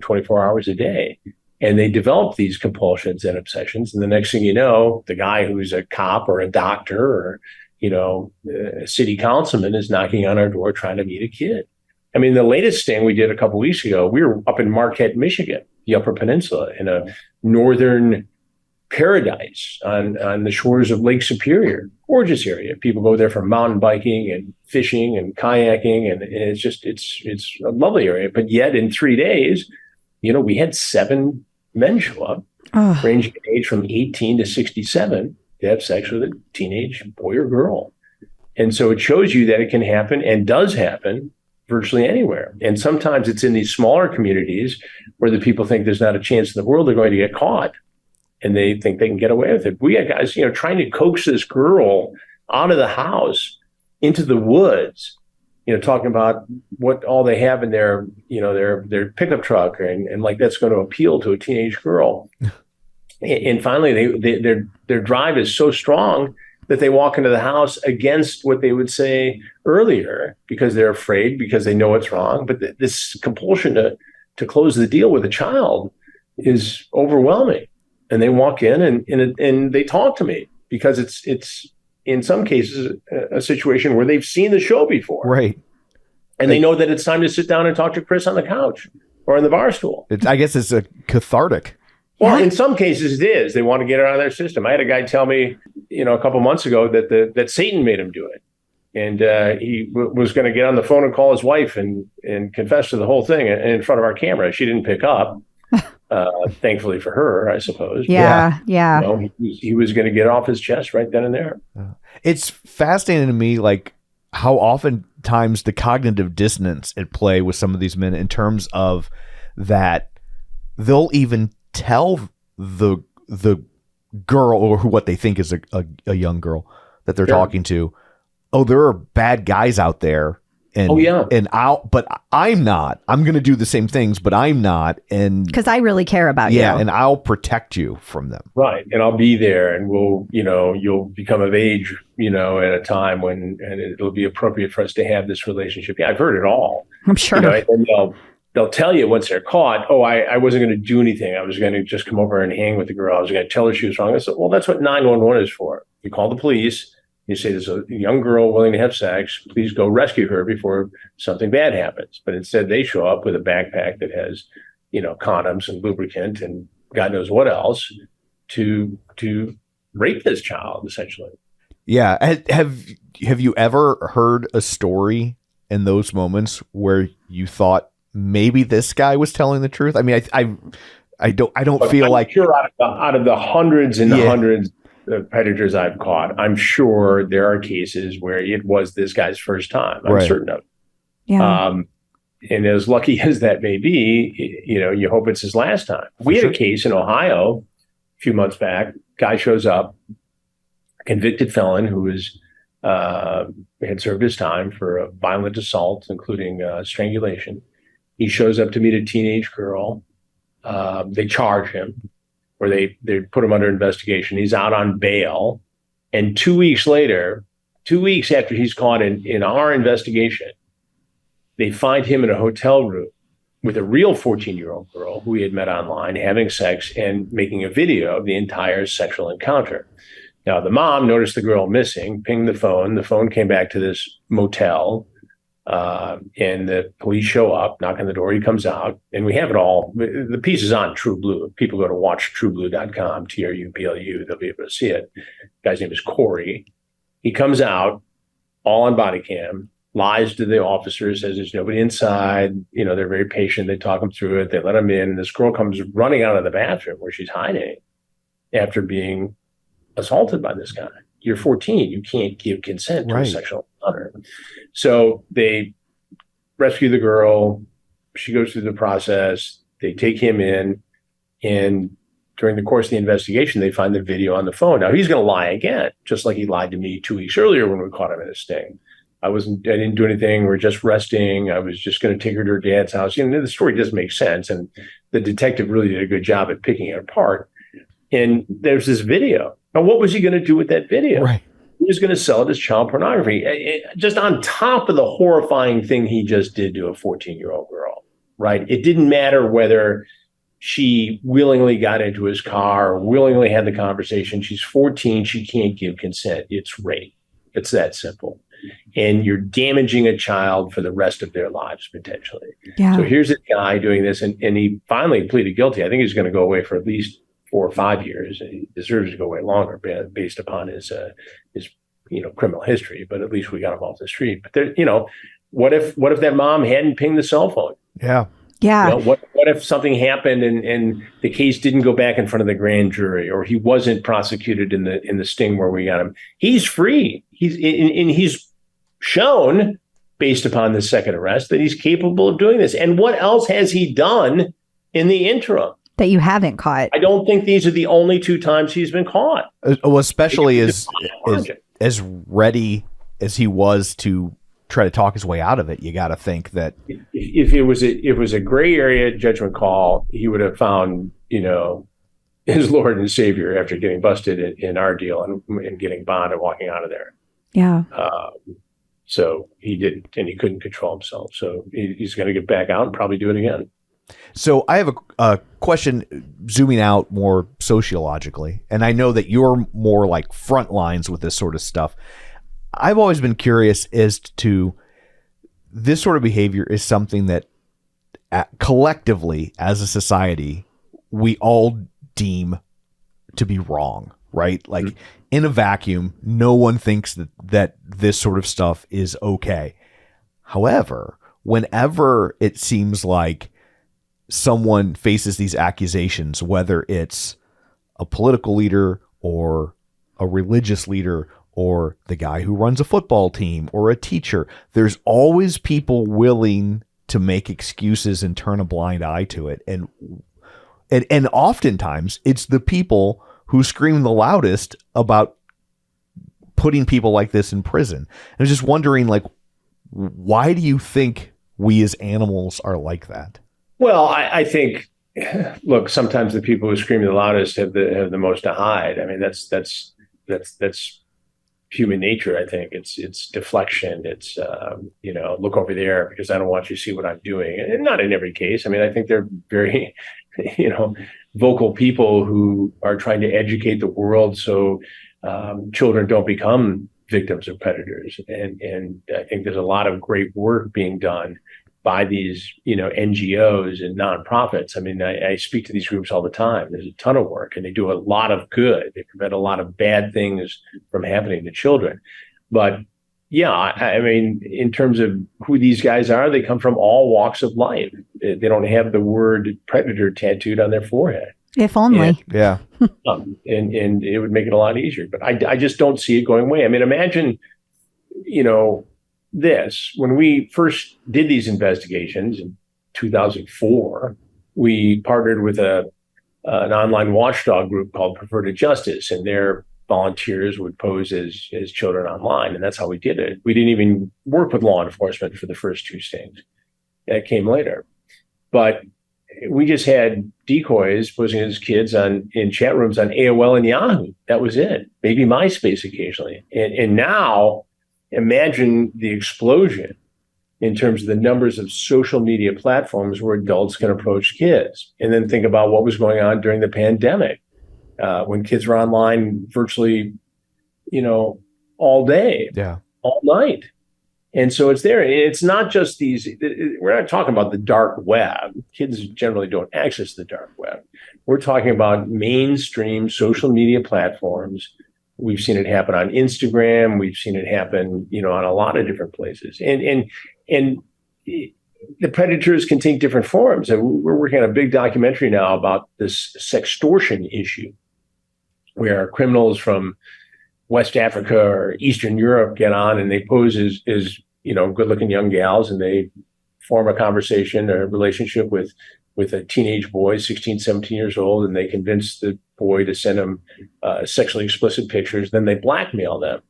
24 hours a day. And they develop these compulsions and obsessions. And the next thing you know, the guy who's a cop or a doctor or, a city councilman is knocking on our door trying to meet a kid. I mean, the latest thing we did a couple of weeks ago, we were up in Marquette, Michigan, the Upper Peninsula, in a northern paradise on the shores of Lake Superior. Gorgeous area. People go there for mountain biking and fishing and kayaking, and it's a lovely area. But yet in 3 days, we had 7 men show up, ranging in age from 18 to 67, to have sex with a teenage boy or girl. And so it shows you that it can happen and does happen virtually anywhere. And sometimes it's in these smaller communities where the people think there's not a chance in the world they're going to get caught. And they think they can get away with it. We had guys, trying to coax this girl out of the house into the woods, talking about what all they have in their pickup truck, and like that's going to appeal to a teenage girl. And finally, their drive is so strong that they walk into the house against what they would say earlier because they're afraid, because they know it's wrong. But this compulsion to close the deal with a child is overwhelming. And they walk in and they talk to me because it's in some cases a situation where they've seen the show before. Right. And they know that it's time to sit down and talk to Chris on the couch or in the bar stool. I guess it's a cathartic. Well, in some cases it is. They want to get it out of their system. I had a guy tell me, a couple months ago that Satan made him do it. And he was going to get on the phone and call his wife and confess to the whole thing in front of our camera. She didn't pick up. Thankfully for her, I suppose. Yeah. He was going to get off his chest right then and there. It's fascinating to me, like how oftentimes the cognitive dissonance at play with some of these men in terms of that they'll even tell the girl or what they think is a young girl that they're talking to, there are bad guys out there. And, I'm not. I'm going to do the same things, but I'm not. And because I really care about you. Yeah, and I'll protect you from them. Right. And I'll be there, and you'll become of age, at a time and it'll be appropriate for us to have this relationship. Yeah, I've heard it all. I'm sure. And they'll tell you once they're caught, I wasn't going to do anything. I was going to just come over and hang with the girl. I was going to tell her she was wrong. I said, well, that's what 911 is for. You call the police. You say there's a young girl willing to have sex. Please go rescue her before something bad happens. But instead, they show up with a backpack that has, condoms and lubricant and God knows what else to rape this child, essentially. Yeah. Have you ever heard a story in those moments where you thought maybe this guy was telling the truth? I mean, I don't feel I'm like sure out of the hundreds and hundreds of predators I've caught, I'm sure there are cases where it was this guy's first time. I'm certain of it. Yeah. And as lucky as that may be, you hope it's his last time. We had a case in Ohio a few months back. Guy shows up, convicted felon who had served his time for a violent assault, including strangulation. He shows up to meet a teenage girl. They charge him, or they put him under investigation. He's out on bail. And 2 weeks later, 2 weeks after he's caught in our investigation, they find him in a hotel room with a real 14-year-old girl who he had met online, having sex and making a video of the entire sexual encounter. Now, the mom noticed the girl missing, pinged the phone. The phone came back to this motel, and the police show up, knock on the door. He comes out, and we have it all. The piece is on True Blue. If people go to watchtrueblue.com, TRUBLU, they'll be able to see it. The guy's name is Corey. He comes out, all on body cam, lies to the officers, says there's nobody inside. They're very patient. They talk him through it. They let him in. And this girl comes running out of the bathroom where she's hiding after being assaulted by this guy. You're 14. You can't give consent to a sexual encounter. So they rescue the girl. She goes through the process. They take him in. And during the course of the investigation, they find the video on the phone. Now, he's going to lie again, just like he lied to me 2 weeks earlier when we caught him in a sting. I didn't do anything. We're just resting. I was just going to take her to her dad's house. The story doesn't make sense. And the detective really did a good job at picking it apart. And there's this video. Now, what was he going to do with that video? Right. He was going to sell it as child pornography, just on top of the horrifying thing he just did to a 14-year-old girl, right? It didn't matter whether she willingly got into his car or willingly had the conversation. She's 14. She can't give consent. It's rape. It's that simple. And you're damaging a child for the rest of their lives, potentially. Yeah. So here's this guy doing this, and he finally pleaded guilty. I think he's going to go away for at least 4 or 5 years. He deserves to go away longer based upon his criminal history, but at least we got him off the street. But there, what if that mom hadn't pinged the cell phone? Yeah. Yeah. What if something happened and the case didn't go back in front of the grand jury, or he wasn't prosecuted in the sting where we got him? He's free. He's shown, based upon the second arrest, that he's capable of doing this. And what else has he done in the interim that you haven't caught? I don't think these are the only 2 times he's been caught. Well, especially as ready as he was to try to talk his way out of it, you got to think that if it was a gray area judgment call, he would have found his Lord and Savior after getting busted in our deal and getting bond and walking out of there. Yeah. So he didn't, and he couldn't control himself. So he's going to get back out and probably do it again. So I have a question zooming out more sociologically, and I know that you're more like front lines with this sort of stuff. I've always been curious as to this sort of behavior is something that collectively as a society, we all deem to be wrong, right? Like in a vacuum, no one thinks that this sort of stuff is okay. However, whenever it seems like someone faces these accusations, whether it's a political leader or a religious leader or the guy who runs a football team or a teacher, there's always people willing to make excuses and turn a blind eye to it. And oftentimes it's the people who scream the loudest about putting people like this in prison. I was just wondering, like, why do you think we as animals are like that? Well, I think, look, sometimes the people who scream the loudest have the most to hide. I mean, that's human nature. I think it's deflection. It's look over there because I don't want you to see what I'm doing. And not in every case. I mean, I think they're very, vocal people who are trying to educate the world so children don't become victims of predators. And I think there's a lot of great work being done by these, NGOs and nonprofits. I mean, I speak to these groups all the time. There's a ton of work and they do a lot of good. They prevent a lot of bad things from happening to children. But Yeah, I mean, in terms of who these guys are, they come from all walks of life. They don't have the word predator tattooed on their forehead. If only. Yeah. And it would make it a lot easier. But I just don't see it going away. I mean, imagine, this. When we first did these investigations in 2004, we partnered with an online watchdog group called Prefer to Justice, and their volunteers would pose as children online, and that's how we did it. We didn't even work with law enforcement for the first two stings. That came later. But we just had decoys posing as kids in chat rooms on AOL and Yahoo. That was it. Maybe MySpace occasionally. And now imagine the explosion in terms of the numbers of social media platforms where adults can approach kids. And then think about what was going on during the pandemic. When kids were online virtually, all day, all night. And so it's there. And it's not just we're not talking about the dark web. Kids generally don't access the dark web. We're talking about mainstream social media platforms. We've seen it happen on Instagram. We've seen it happen, on a lot of different places. And the predators can take different forms. And we're working on a big documentary now about this sextortion issue, where criminals from West Africa or Eastern Europe get on and they pose as good-looking young gals, and they form a conversation, a relationship with a teenage boy, 16, 17 years old, and they convince the boy to send them sexually explicit pictures. Then they blackmail them.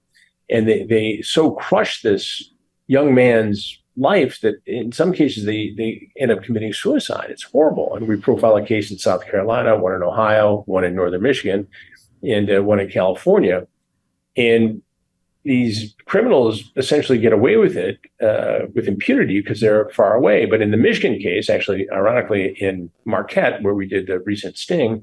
And they so crush this young man's life that in some cases they end up committing suicide. It's horrible. And we profile a case in South Carolina, one in Ohio, one in Northern Michigan, and one in California. And these criminals essentially get away with it with impunity because they're far away. But in the Michigan case, actually, ironically, in Marquette, where we did the recent sting,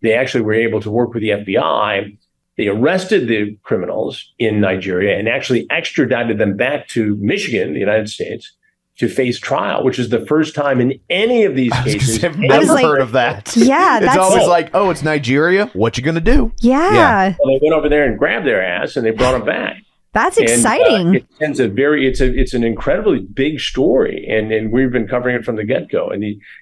they actually were able to work with the FBI. They arrested the criminals in Nigeria and actually extradited them back to Michigan, the United States, to face trial, which is the first time in any of these cases. I've never heard of that. Yeah. It's always like, oh, it's Nigeria. What you going to do? Yeah. Well, they went over there and grabbed their ass and they brought them back. That's exciting. It's an incredibly big story. And we've been covering it from the get-go.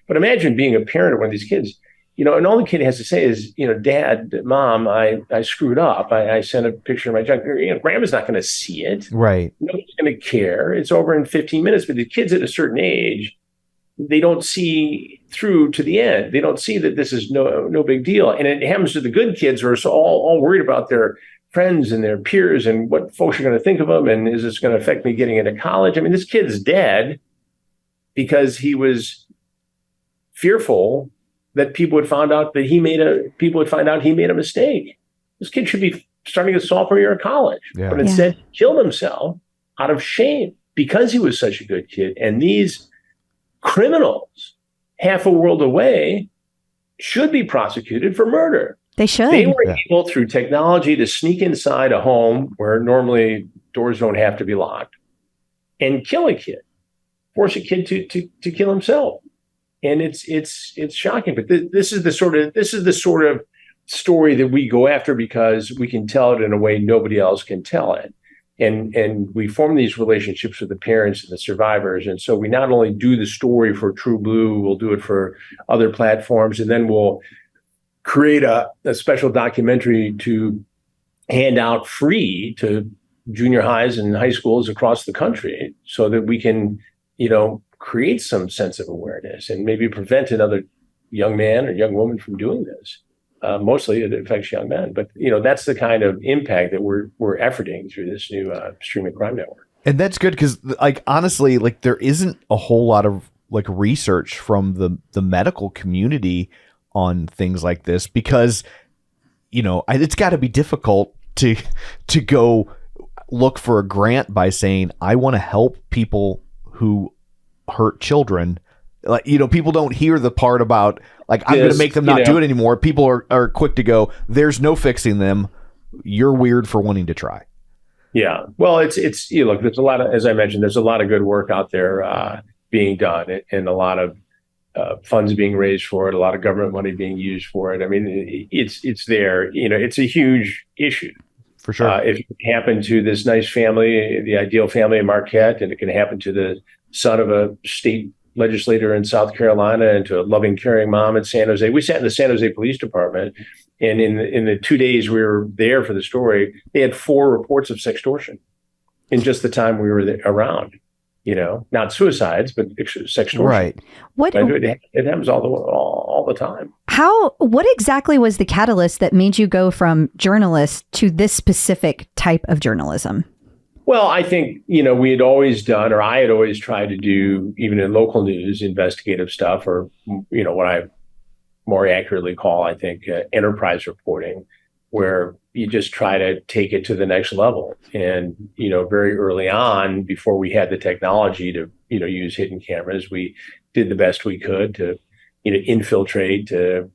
But imagine being a parent of one of these kids, and all the kid has to say is, Dad, Mom, I screwed up. I sent a picture of my junk. Grandma's not going to see it. Right. Nobody's going to care. It's over in 15 minutes. But the kids at a certain age, they don't see through to the end. They don't see that this is no big deal. And it happens to the good kids who are so all worried about their friends and their peers and what folks are going to think of them. And is this going to affect me getting into college? I mean, this kid's dead because he was fearful that people would find out he made a mistake. This kid should be starting a sophomore year of college, but instead he killed himself out of shame because he was such a good kid. And these criminals, half a world away, should be prosecuted for murder. They should. They were able, through technology, to sneak inside a home where normally doors don't have to be locked and kill a kid, force a kid to kill himself. And it's shocking. But this is the sort of story that we go after because we can tell it in a way nobody else can tell it. And we form these relationships with the parents and the survivors. And so we not only do the story for True Blue, we'll do it for other platforms, and then we'll create a special documentary to hand out free to junior highs and high schools across the country so that we can, create some sense of awareness and maybe prevent another young man or young woman from doing this. Mostly it affects young men, but that's the kind of impact that we're efforting through this new streaming crime network. And that's good because, honestly, there isn't a whole lot of research from the medical community on things like this because, it's got to be difficult to go look for a grant by saying I want to help people who hurt children. People don't hear the part about I'm going to make them not do it anymore. People are quick to go, there's no fixing them. You're weird for wanting to try. Yeah. Well, it's look, there's a lot of, as I mentioned, there's a lot of good work out there being done and a lot of funds being raised for it, a lot of government money being used for it. I mean, it's there, it's a huge issue. For sure. If it can happen to this nice family, the ideal family in Marquette, and it can happen to the son of a state legislator in South Carolina and to a loving, caring mom in San Jose. We sat in the San Jose Police Department, and in the 2 days we were there for the story, they had 4 reports of sextortion in just the time we were around. Not suicides, but sextortion. Right. It happens all the time. What exactly was the catalyst that made you go from journalist to this specific type of journalism? Well, I think, we had always done, or I had always tried to do, even in local news, investigative stuff, or, what I more accurately call, I think, enterprise reporting, where you just try to take it to the next level. And, very early on, before we had the technology to, use hidden cameras, we did the best we could to, infiltrate to,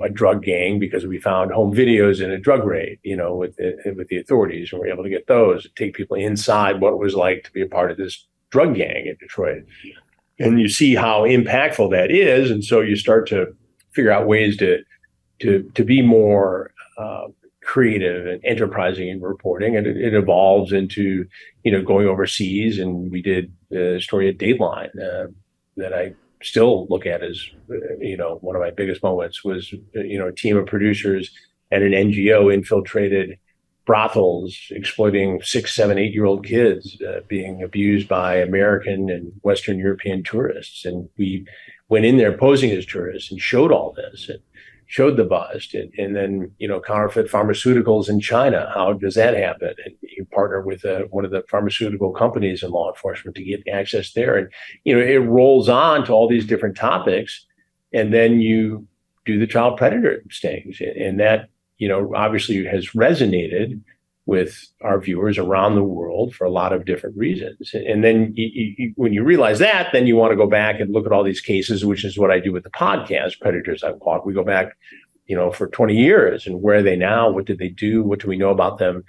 a drug gang, because we found home videos in a drug raid, with the authorities, and we were able to get those, take people inside what it was like to be a part of this drug gang in Detroit. And you see how impactful that is. And so you start to figure out ways to be more creative and enterprising in reporting, and it evolves into going overseas. And we did a story at Dateline that I still look at as one of my biggest moments was a team of producers at an NGO infiltrated brothels, exploiting 6, 7, 8-year-old kids being abused by American and Western European tourists. And we went in there posing as tourists and showed all this and showed the bust. And then, counterfeit pharmaceuticals in China. How does that happen? And you partner with one of the pharmaceutical companies in law enforcement to get access there. And, it rolls on to all these different topics. And then you do the child predator stings. And that, obviously has resonated with our viewers around the world for a lot of different reasons. And then when you realize that, then you want to go back and look at all these cases, which is what I do with the podcast, Predators I've Caught. We go back, for 20 years, and where are they now? What did they do? What do we know about them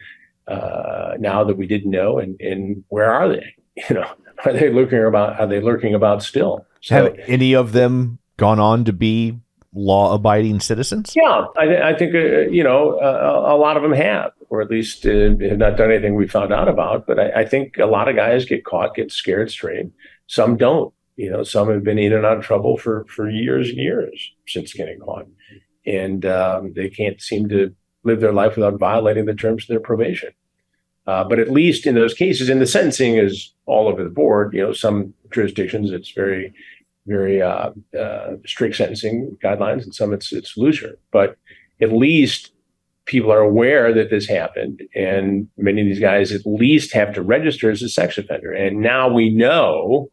now that we didn't know? And where are they? Are they lurking about still? So, have any of them gone on to be law-abiding citizens? Yeah, I think, a lot of them have, or at least have not done anything we found out about. But I think a lot of guys get caught, get scared straight. Some don't. Some have been in and out of trouble for years and years since getting caught. And they can't seem to live their life without violating the terms of their probation. But at least in those cases, and the sentencing is all over the board. Some jurisdictions, it's very strict sentencing guidelines, and some it's looser. But at least people are aware that this happened, and many of these guys at least have to register as a sex offender. And now we know,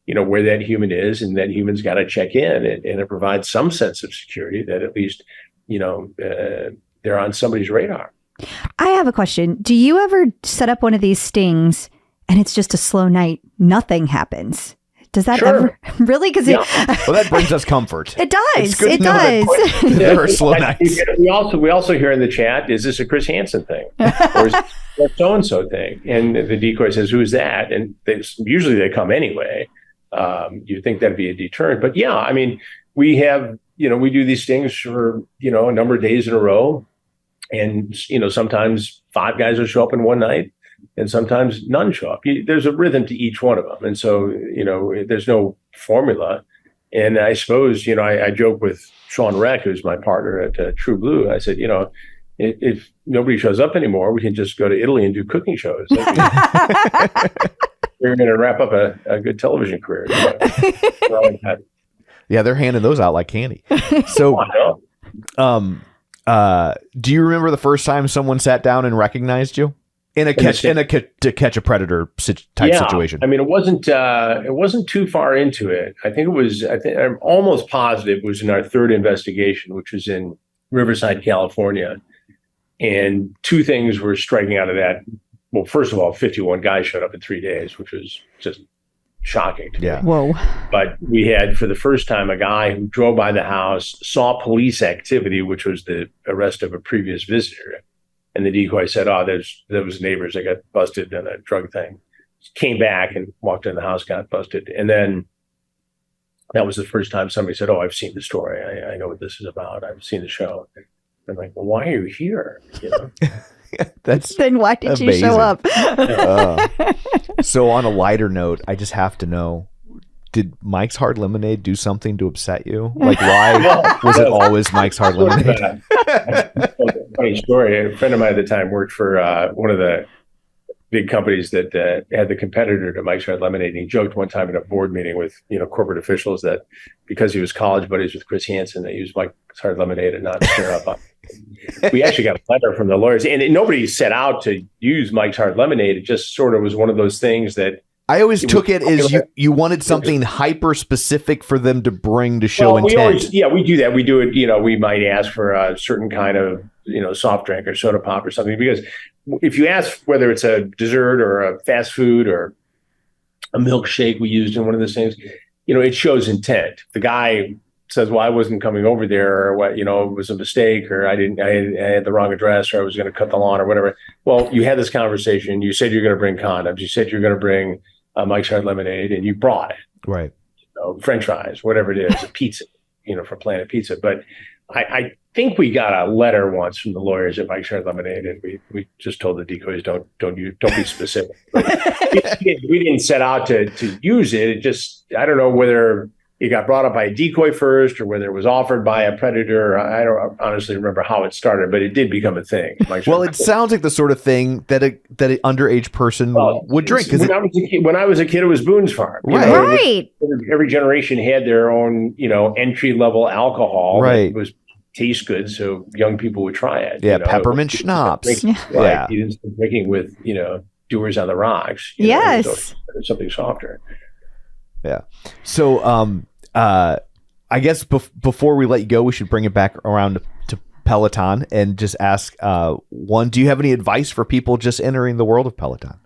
where that human is, and that human's got to check in, and it provides some sense of security that at least, they're on somebody's radar. I have a question. Do you ever set up one of these stings and it's just a slow night? Nothing happens. Does that ever really? Because well, that brings us comfort. It does. It does. There are slow nights. We also hear in the chat, is this a Chris Hansen thing, or is it a so and so thing? And the decoy says, "Who's that?" And usually they come anyway. You think that'd be a deterrent, but yeah, I mean, we have we do these things for a number of days in a row, and sometimes 5 guys will show up in one night. And sometimes none show up. There's a rhythm to each one of them. And so, there's no formula. And I suppose, I joke with Sean Reck, who's my partner at True Blue. I said, if nobody shows up anymore, we can just go to Italy and do cooking shows. We're going to wrap up a good television career. Yeah, they're handing those out like candy. So, do you remember the first time someone sat down and recognized you? In a catch a predator type situation. I mean, it wasn't too far into it. I'm almost positive it was in our third investigation, which was in Riverside, California. And 2 things were striking out of that. Well, first of all, 51 guys showed up in 3 days, which was just shocking to me. Whoa. But we had, for the first time, a guy who drove by the house, saw police activity, which was the arrest of a previous visitor. And the decoy said, there was neighbors that got busted in a drug thing. Came back and walked in the house, got busted. And then that was the first time somebody said, I've seen the story. I know what this is about. I've seen the show. I'm like, well, why are you here? That's Then why did you show amazing. up? So on a lighter note, I just have to know, did Mike's Hard Lemonade do something to upset you? Like, why was it always Mike's Hard Lemonade? Funny story. A friend of mine at the time worked for one of the big companies that had the competitor to Mike's Hard Lemonade. And he joked one time in a board meeting with corporate officials that because he was college buddies with Chris Hansen, they used Mike's Hard Lemonade and not stir up on. We actually got a letter from the lawyers, and nobody set out to use Mike's Hard Lemonade. It just sort of was one of those things that I always took it as you wanted something hyper specific for them to bring to show intent. We do that. We do it. We might ask for a certain kind of soft drink or soda pop or something, because if you ask whether it's a dessert or a fast food or a milkshake we used in one of those things, it shows intent. The guy says, well, I wasn't coming over there, or what, it was a mistake, or I had the wrong address, or I was going to cut the lawn or whatever. Well, you had this conversation. You said you're going to bring condoms. You said you're going to bring Mike's Hard Lemonade, and you brought it. Right. French fries, whatever it is, a pizza, for Planet Pizza. But I think we got a letter once from the lawyers at Mike's Hard Lemonade, and we just told the decoys, don't be specific. But we didn't set out to use it. It just, I don't know whether it got brought up by a decoy first, or whether it was offered by a predator. I don't honestly remember how it started, but it did become a thing. Well, it sounds like the sort of thing that an underage person would drink. When I was a kid, it was Boone's Farm. Right. Every generation had their own, entry level alcohol. Right. That tastes good, so young people would try it. Yeah, peppermint schnapps. Right. You didn't start drinking with, Doers on the Rocks. Yes. Something softer. Yeah. So, I guess before we let you go, we should bring it back around to Peloton and just ask, one, do you have any advice for people just entering the world of Peloton?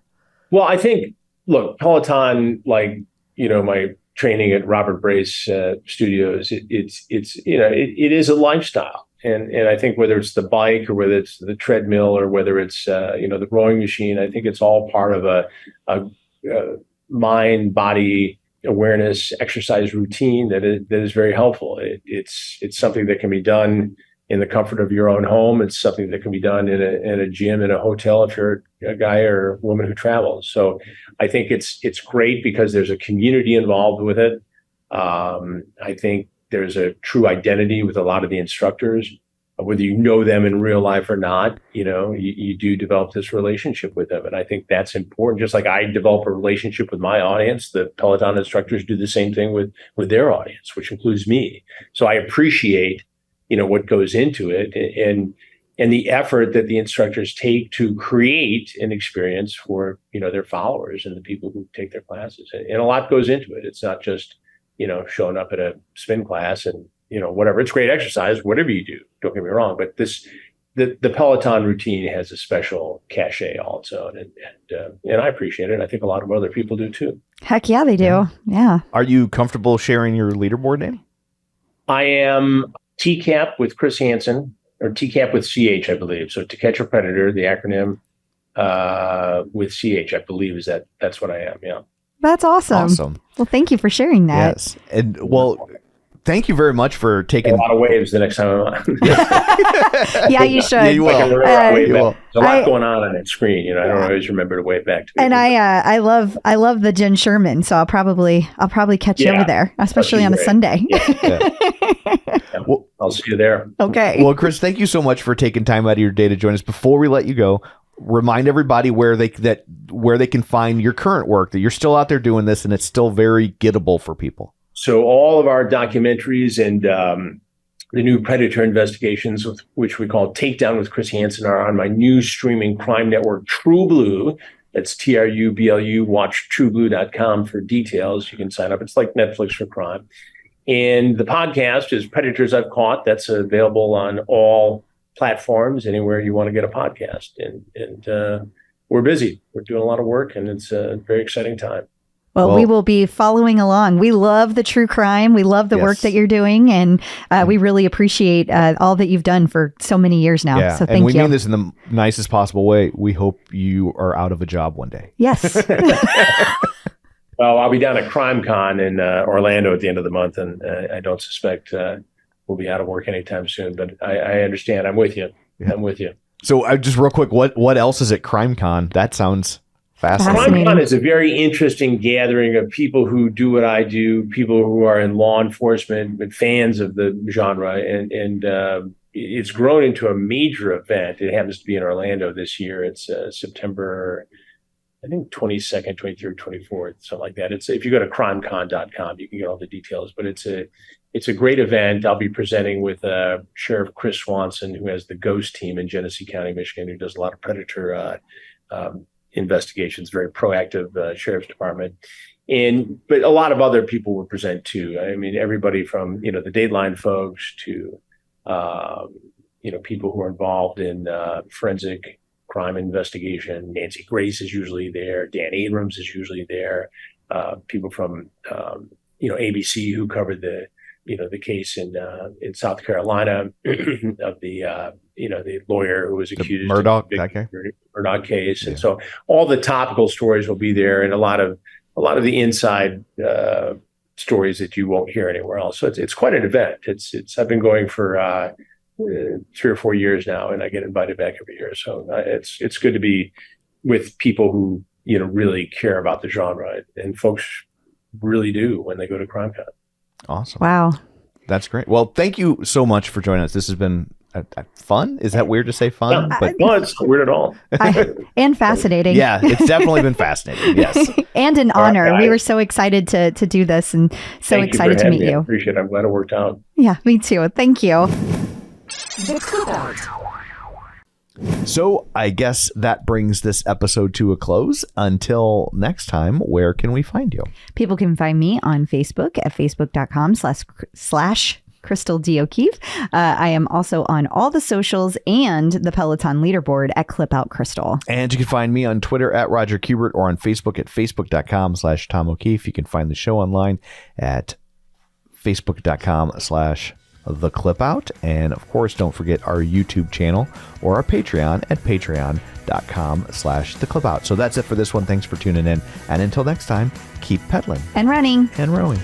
Well, I think, look, Peloton, like, my training at Robert Brace Studios, it is a lifestyle. And I think whether it's the bike or whether it's the treadmill or whether it's, the rowing machine, I think it's all part of a mind, body, awareness exercise routine that is very helpful. It's something that can be done in the comfort of your own home. It's something that can be done in a gym, in a hotel, if you're a guy or a woman who travels. So I think it's great because there's a community involved with it. I think there's a true identity with a lot of the instructors, whether you know them in real life or not. You do develop this relationship with them. And I think that's important. Just like I develop a relationship with my audience, the Peloton instructors do the same thing with their audience, which includes me. So I appreciate, what goes into it and the effort that the instructors take to create an experience for, their followers and the people who take their classes. And a lot goes into it. It's not just, showing up at a spin class and, whatever. It's great exercise, whatever you do, don't get me wrong. But the Peloton routine has a special cachet also. And I appreciate it. I think a lot of other people do too. Heck yeah, they do. Yeah. Are you comfortable sharing your leaderboard, Danny? I am TCAP with Chris Hansen, or TCAP with CH, I believe. So To Catch a Predator, the acronym with CH, I believe that's what I am. Yeah. That's awesome. Well, thank you for sharing that. Yes. And thank you very much for taking a lot of waves the next time I'm on. Yeah, you should. Yeah, you will. There's a lot going on that screen. I don't always remember to wave back to people. And I love the Jen Sherman, so I'll probably catch you over there, especially on a Sunday. Yeah. Well, I'll see you there. Okay. Well, Chris, thank you so much for taking time out of your day to join us. Before we let you go, remind everybody where they can find your current work, that you're still out there doing this and it's still very gettable for people. So all of our documentaries and the new Predator investigations, which we call Takedown with Chris Hansen, are on my new streaming crime network, True Blue. That's TRUBLU. Watch trueblue.com for details. You can sign up. It's like Netflix for crime. And the podcast is Predators I've Caught. That's available on all platforms, anywhere you want to get a podcast. And we're busy. We're doing a lot of work, and it's a very exciting time. Well, we will be following along. We love the true crime. We love the work that you're doing, and we really appreciate all that you've done for so many years now. Yeah. So thank you. And we mean this in the nicest possible way. We hope you are out of a job one day. Yes. Well, I'll be down at CrimeCon in Orlando at the end of the month, and I don't suspect we'll be out of work anytime soon. But I understand. I'm with you. Yeah. I'm with you. So just real quick, what else is at CrimeCon? That sounds fascinating. CrimeCon is a very interesting gathering of people who do what I do, people who are in law enforcement, but fans of the genre, and it's grown into a major event. It happens to be in Orlando this year. It's September, I think 22nd, 23rd, 24th, something like that. If you go to crimecon.com, you can get all the details. But it's a great event. I'll be presenting with Sheriff Chris Swanson, who has the Ghost team in Genesee County, Michigan, who does a lot of predator investigations. Very proactive sheriff's department. But a lot of other people will present too. I mean, everybody from the Dateline folks to people who are involved in forensic crime investigation. Nancy Grace is usually there. Dan Abrams is usually there. People from ABC who covered the case in South Carolina of the lawyer who was accused Murdoch, of that guy? Murdoch case. And so all the topical stories will be there, and a lot of the inside stories that you won't hear anywhere else. So it's quite an event. I've been going for 3 or 4 years now, and I get invited back every year. So it's good to be with people who really care about the genre, and folks really do when they go to CrimeCon. Awesome. Wow. That's great. Well, thank you so much for joining us. This has been fun. Is that weird to say fun? But no, it's not weird at all. And fascinating. Yeah, it's definitely been fascinating. Yes. And an honor. We were so excited to do this, and so excited to meet you. I appreciate it. I'm glad it worked out. Yeah, me too. Thank you. The Clip Out. So I guess that brings this episode to a close. Until next time, where can we find you? People can find me on Facebook at facebook.com/Crystal D. O'Keefe. I am also on all the socials and the Peloton leaderboard at Clip Out Crystal. And you can find me on Twitter at Roger Kubert or on Facebook at facebook.com/Tom O'Keefe. You can find the show online at facebook.com/The Clip Out. And of course, don't forget our YouTube channel or our Patreon at patreon.com/The Clip Out. So that's it for this one. Thanks for tuning in. And until next time, keep pedaling And running. and rowing.